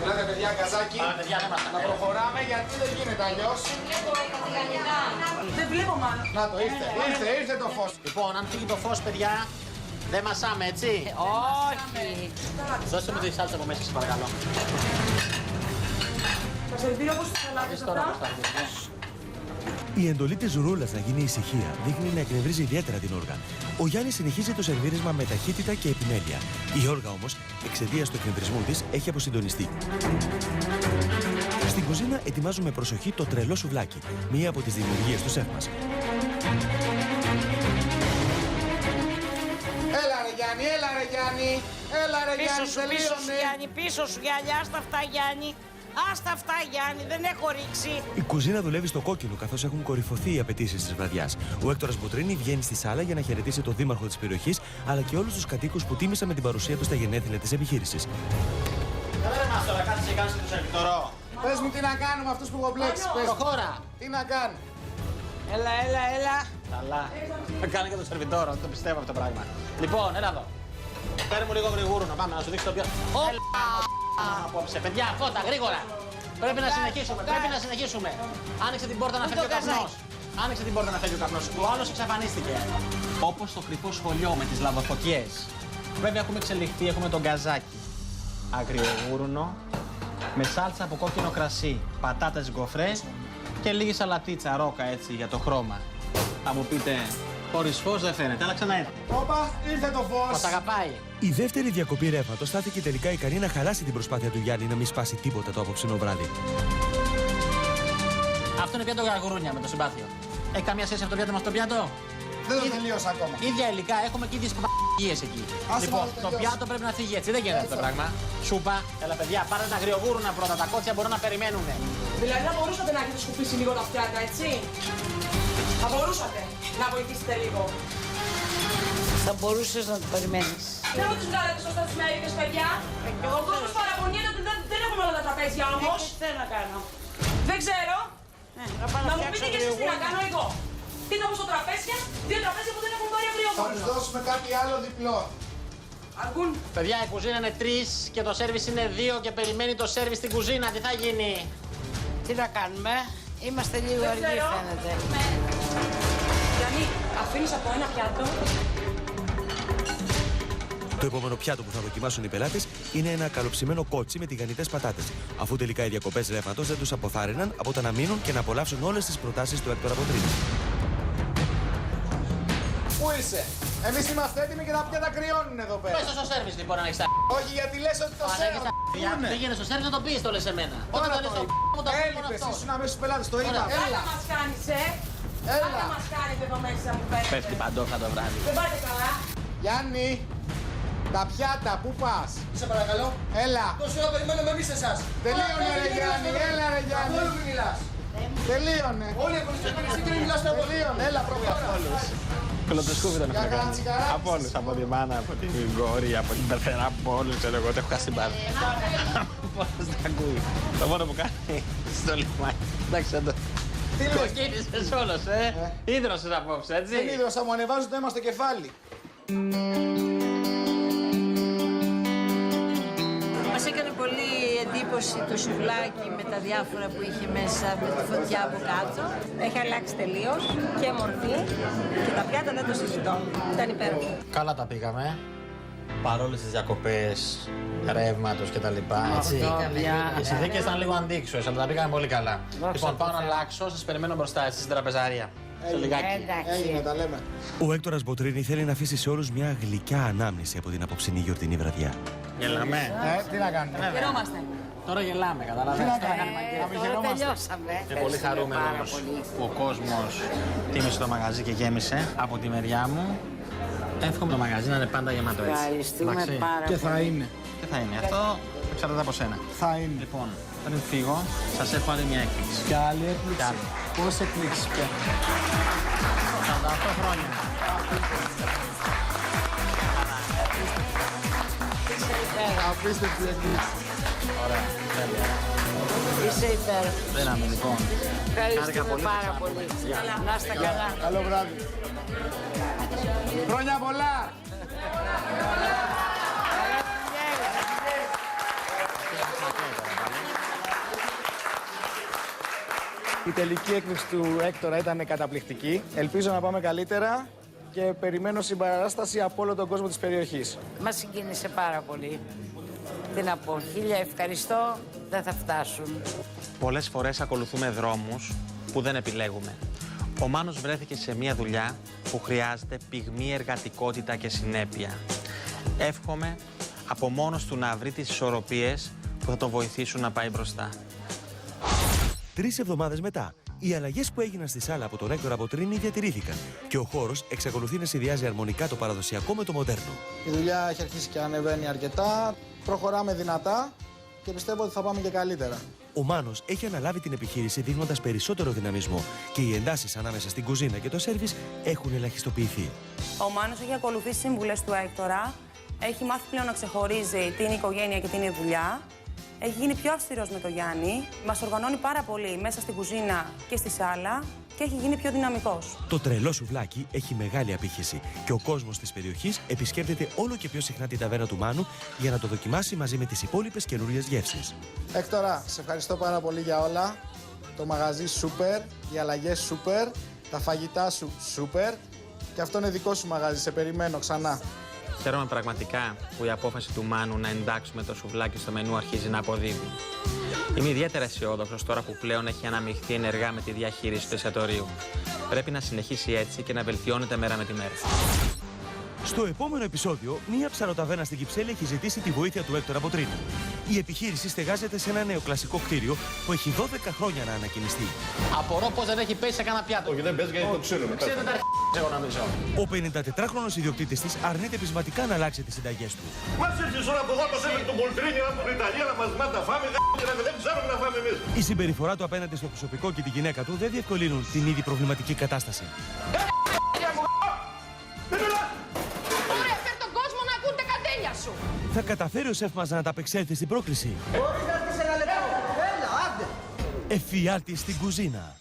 Ελάτε παιδιά, καζάκι. Να προχωράμε γιατί δεν γίνεται αλλιώς. Δεν βλέπω μάλλον. Να το, ήρθε το φως. Λοιπόν, αν φύγει το φως, παιδιά, δεν μασάμε, έτσι. Όχι. Δώστε μου τη σάλτσα από μέσα, σας παρακαλώ. Θα σερβίρω όπως τις σαλάτες αυτά. Η εντολή της Ζουρούλας να γίνει ησυχία δείχνει να εκνευρίζει ιδιαίτερα την Όργα. Ο Γιάννης συνεχίζει το σερβίρισμα με ταχύτητα και επιμέλεια. Η Όργα όμως, εξαιτίας του εκνευρισμού της, έχει αποσυντονιστεί. Στην κουζίνα ετοιμάζουμε προσοχή το τρελό σουβλάκι, μία από τις δημιουργίες του σεφ μας. Έλα ρε Γιάννη, τελείωνε. Πίσω σου Γιάννη, άστα αυτά Γιάννη. Άστα αυτά Γιάννη, δεν έχω ρίξει. Η κουζίνα δουλεύει στο κόκκινο καθώς έχουν κορυφωθεί οι απαιτήσεις της βραδιάς. Ο Έκτορας Μποτρίνη βγαίνει στη σάλα για να χαιρετήσει τον δήμαρχο της περιοχής αλλά και όλους τους κατοίκους που τίμησαν με την παρουσία τους στα γενέθλια της επιχείρησης. Καλέ μας τώρα, κάτσε και κάνεις και το σερβιτόρο. Πες μου τι να κάνω με αυτούς που έχω μπλέξει. Προχώρα. Τι να κάνω. Έλα. Καλά. Θα κάνει και το σερβιτόρο, το πιστεύω αυτό το πράγμα. Λοιπόν, έλα εδώ. Παίρνει μου λίγο γρηγούρου να πάμε να σου δείξω το πιο. Απόψε, παιδιά, φώτα, γρήγορα. Πρέπει να συνεχίσουμε. Άνοιξε την πόρτα να φεύγει ο καπνός. Άνοιξε την πόρτα να φεύγει ο καπνός. Ο άλλος εξαφανίστηκε. Όπως το κρυφό σχολείο με τις λαβοφωτιές. Βέβαια έχουμε εξελιχθεί, έχουμε τον γκαζάκι. Αγριογούρουνο με σάλτσα από κόκκινο κρασί, πατάτες γκοφρές και λίγη σαλατίτσα ρόκα έτσι για το χρώμα. Θα μου πείτε, χωρίς φως δεν φαίνεται, αλλά ξανά Όπα, ήρθε το φως. Μας αγαπάει. Η δεύτερη διακοπή ρεύματος στάθηκε τελικά ικανή να χαλάσει την προσπάθεια του Γιάννη να μην σπάσει τίποτα το απόψινό βράδυ. Αυτό είναι πιάτο γαργουρούνια με το συμπάθειο. Έχει καμία σχέση αυτό το πιάτο με αυτό το πιάτο? Δεν το τελείωσα ακόμα. Ίδια υλικά, έχουμε και ίδιες παπαγίες εκεί. Λοιπόν, το πιάτο πρέπει να φύγει έτσι, δεν γίνεται αυτό το πράγμα. Σούπα, έλα παιδιά, πάρε τα αγριογούρουνα πρώτα, τα κότσια μπορούν να περιμένουν. Δηλαδή θα μπορούσατε να έχετε σκουπίσει λίγο τα πιάτα, έτσι. Θα μπορούσατε να βοηθήσετε λίγο. Θα μπορούσες να το περιμένεις. Δεν μου τις βγάλετε σωστά τις μέρες, παιδιά. Ο κόσμος παραπονιέται ότι δεν έχουμε όλα τα τραπέζια όμως. Τι θέλω να κάνω. Δεν ξέρω. Να μου πείτε και εσείς τι να κάνω εγώ. Δείτε όμως το τραπέζια, δύο τραπέζια που δεν έχουν πάρει αγριογούρουνα. Θα τους δώσουμε κάτι άλλο διπλό. Αρκούν. Παιδιά, η κουζίνα είναι 3 και το σέρβις είναι 2 και περιμένει το σέρβις στην κουζίνα. Τι θα γίνει? Τι να κάνουμε, είμαστε λίγο αργοί φαίνεται. Γιάννη, αφήνεις από ένα πιάτο. Το επόμενο πιάτο που θα δοκιμάσουν οι πελάτες είναι ένα καλοψημένο κότσι με τηγανιτές πατάτες. Αφού τελικά οι διακοπές ρεύματος δεν τους αποθάρρυναν από το να μείνουν και να απολαύσουν όλες τις προτάσεις του Έκτορα Μποτρίνη. Πού είσαι? Εμείς είμαστε έτοιμοι και τα πιάτα κρυώνουν εδώ πέρα. Πες το στο σέρβις λοιπόν αν έχεις τα Όχι, γιατί λες ότι το σέρβις. Δεν γίνεται στο σέρβις να το πεις, το λες εμένα. Όταν το λες το μου το πει μόνο Έλειπες, αυτό. ήσουν αμέσως πελάτες, το είδα. Έλα μας κάνεις, Έλα μας κάνετε εδώ μέσα που φαίνεται. Πέφτει παντόφα το βράδυ. Δεν πάτε καλά. Γιάννη, τα πιάτα, πού πας? Σε παρακαλώ. Έλα. Τόση ώρα περιμένουμε εμείς εσάς. Τελείωνε ρε Γιάννη, έλα ρε Γιάννη. Καθόλου μην μιλάς. Τελείωνε. Όλοι έχουν στην υπηρεσία και μην μιλάς τα Τελείωνε, έλα προχώρα. Κολοτοσκούφι τον Για έχω κάνει. καρατσικαράκι. Από όλους, από τη μάνα, από την κόρη, από την πεθερά, από όλους, ξέρω εγώ, το έχω χάσει μπάλα. Από όλους τα ακούει. Το μόνο που κάνει στο λιμάνι. Εντάξει, δεν το... Τι λες? Κοκκίνησες όλος, Ίδρωσες απόψε, έτσι. Δεν ίδρωσα, μου ανεβάζω το αίμα στο κεφάλι. Μας έκανε πολύ εντύπωση το σουβλάκι με τα διάφορα που είχε μέσα, με τη φωτιά από κάτω. Έχει αλλάξει τελείως και μορφή και τα πιάτα δεν το συζητώ. Ήταν υπέροχο. Καλά τα πήγαμε. Παρόλες τις διακοπές, ρεύματος και τα λοιπά, έτσι. Οι συνθήκες ήταν λίγο αντίξωες, αλλά τα πήγαμε πολύ καλά. Λοιπόν, πάω να αλλάξω, σας περιμένω μπροστά, έτσι, στην τραπεζαρία. Σε λιγάκι. Έγινε, τα λέμε. Ο Έκτορας Μποτρίνη θέλει να αφήσει σε όλους μια γλυκιά ανάμνηση από την απόψινή γιορτινή βραδιά. Γελάμε. Τι να κάνουμε. Χαιρόμαστε. Τώρα γελάμε, καταλαβαίνετε. Να μην τελειώσαμε. Και πολύ χαρούμενος που ο κόσμος τίμησε το μαγαζί και γέμισε. Από τη μεριά μου, εύχομαι το μαγαζί να είναι πάντα γεμάτο έτσι. Ευχαριστούμε πάρα πολύ. Και θα είναι. Και θα είναι. Αυτό εξαρτάται από σένα. Θα είναι. Λοιπόν, πριν φύγω, σας έχω άλλη μια έκπληξη. Και άλλη έκπληξη. Πώς εκπλήξεις πια? 48 χρόνια. Απίστευτη εκπλήξη. Ωραία. Τέλεια. Είσαι υπέροχος. Δίναμε λοιπόν. Ευχαριστούμε πάρα πολύ. Να είστε καλά. Καλό βράδυ. Χρόνια πολλά! Η τελική έκπληξη του Έκτορα ήταν καταπληκτική. Ελπίζω να πάμε καλύτερα και περιμένω συμπαράσταση από όλο τον κόσμο της περιοχής. Μας συγκίνησε πάρα πολύ. Τι να πω, 1000 ευχαριστώ, δεν θα φτάσουν. Πολλές φορές ακολουθούμε δρόμους που δεν επιλέγουμε. Ο Μάνος βρέθηκε σε μια δουλειά που χρειάζεται πυγμή, εργατικότητα και συνέπεια. Εύχομαι από μόνος του να βρει τις ισορροπίες που θα τον βοηθήσουν να πάει μπροστά. 3 εβδομάδες μετά, οι αλλαγές που έγιναν στη σάλα από τον Έκτορα Αποτρίνη διατηρήθηκαν και ο χώρος εξακολουθεί να συνδυάζει αρμονικά το παραδοσιακό με το μοντέρνο. Η δουλειά έχει αρχίσει και ανεβαίνει αρκετά, προχωράμε δυνατά και πιστεύω ότι θα πάμε και καλύτερα. Ο Μάνος έχει αναλάβει την επιχείρηση δείχνοντας περισσότερο δυναμισμό και οι εντάσεις ανάμεσα στην κουζίνα και το σέρβις έχουν ελαχιστοποιηθεί. Ο Μάνος έχει ακολουθήσει συμβουλές του Έκτορα, έχει μάθει πλέον να ξεχωρίζει τι είναι η οικογένεια και τι είναι η δουλειά. Έχει γίνει πιο αυστηρός με τον Γιάννη, μας οργανώνει πάρα πολύ μέσα στην κουζίνα και στη σάλα και έχει γίνει πιο δυναμικός. Το τρελό σουβλάκι έχει μεγάλη απήχηση και ο κόσμος της περιοχής επισκέπτεται όλο και πιο συχνά την ταβέρνα του Μάνου για να το δοκιμάσει μαζί με τις υπόλοιπες καινούριες γεύσεις. Έκτορα, σε ευχαριστώ πάρα πολύ για όλα. Το μαγαζί σούπερ, οι αλλαγές σούπερ, τα φαγητά σου σούπερ και αυτό είναι δικό σου μαγαζί, σε περιμένω ξανά. Χαίρομαι πραγματικά που η απόφαση του Μάνου να εντάξουμε το σουβλάκι στο μενού αρχίζει να αποδίδει. Είμαι ιδιαίτερα αισιόδοξος τώρα που πλέον έχει αναμειχθεί ενεργά με τη διαχείριση του εστιατορίου. Πρέπει να συνεχίσει έτσι και να βελτιώνεται μέρα με τη μέρα. Στο επόμενο επεισόδιο, μία ψαροταβέρνα στην Κυψέλη έχει ζητήσει τη βοήθεια του Έκτορα Αποτρίνη. Η επιχείρηση στεγάζεται σε ένα νεοκλασικό κτίριο που έχει 12 χρόνια να ανακοινιστεί. Απορώ πως δεν έχει πέσει σε κανένα πιάτο. Όχι, δεν πες γιατί το ξέρουμε. Ξέρετε τα εγώ νομίζω. Ο 54χρονος ιδιοκτήτης της αρνείται πεισματικά να αλλάξει τις συνταγές του. Μας έρθεις ώρα από εδώ, το σέβεται τον Πολτρίνη από την Ιταλία να μας μάθει να φάμε, δεν ξέρουμε να φάμε εμείς. Η συμπεριφορά του απέναντι στο προσωπικό και τη γυναίκα του δεν διευκολύνουν την ήδη προβληματική κατάσταση. Θα καταφέρει ο σεφ μας να ανταπεξέλθει στην πρόκληση? Μπορείς να έρθεις ένα λεπτό. Έλα, άντε. Εφιάλτης στην κουζίνα.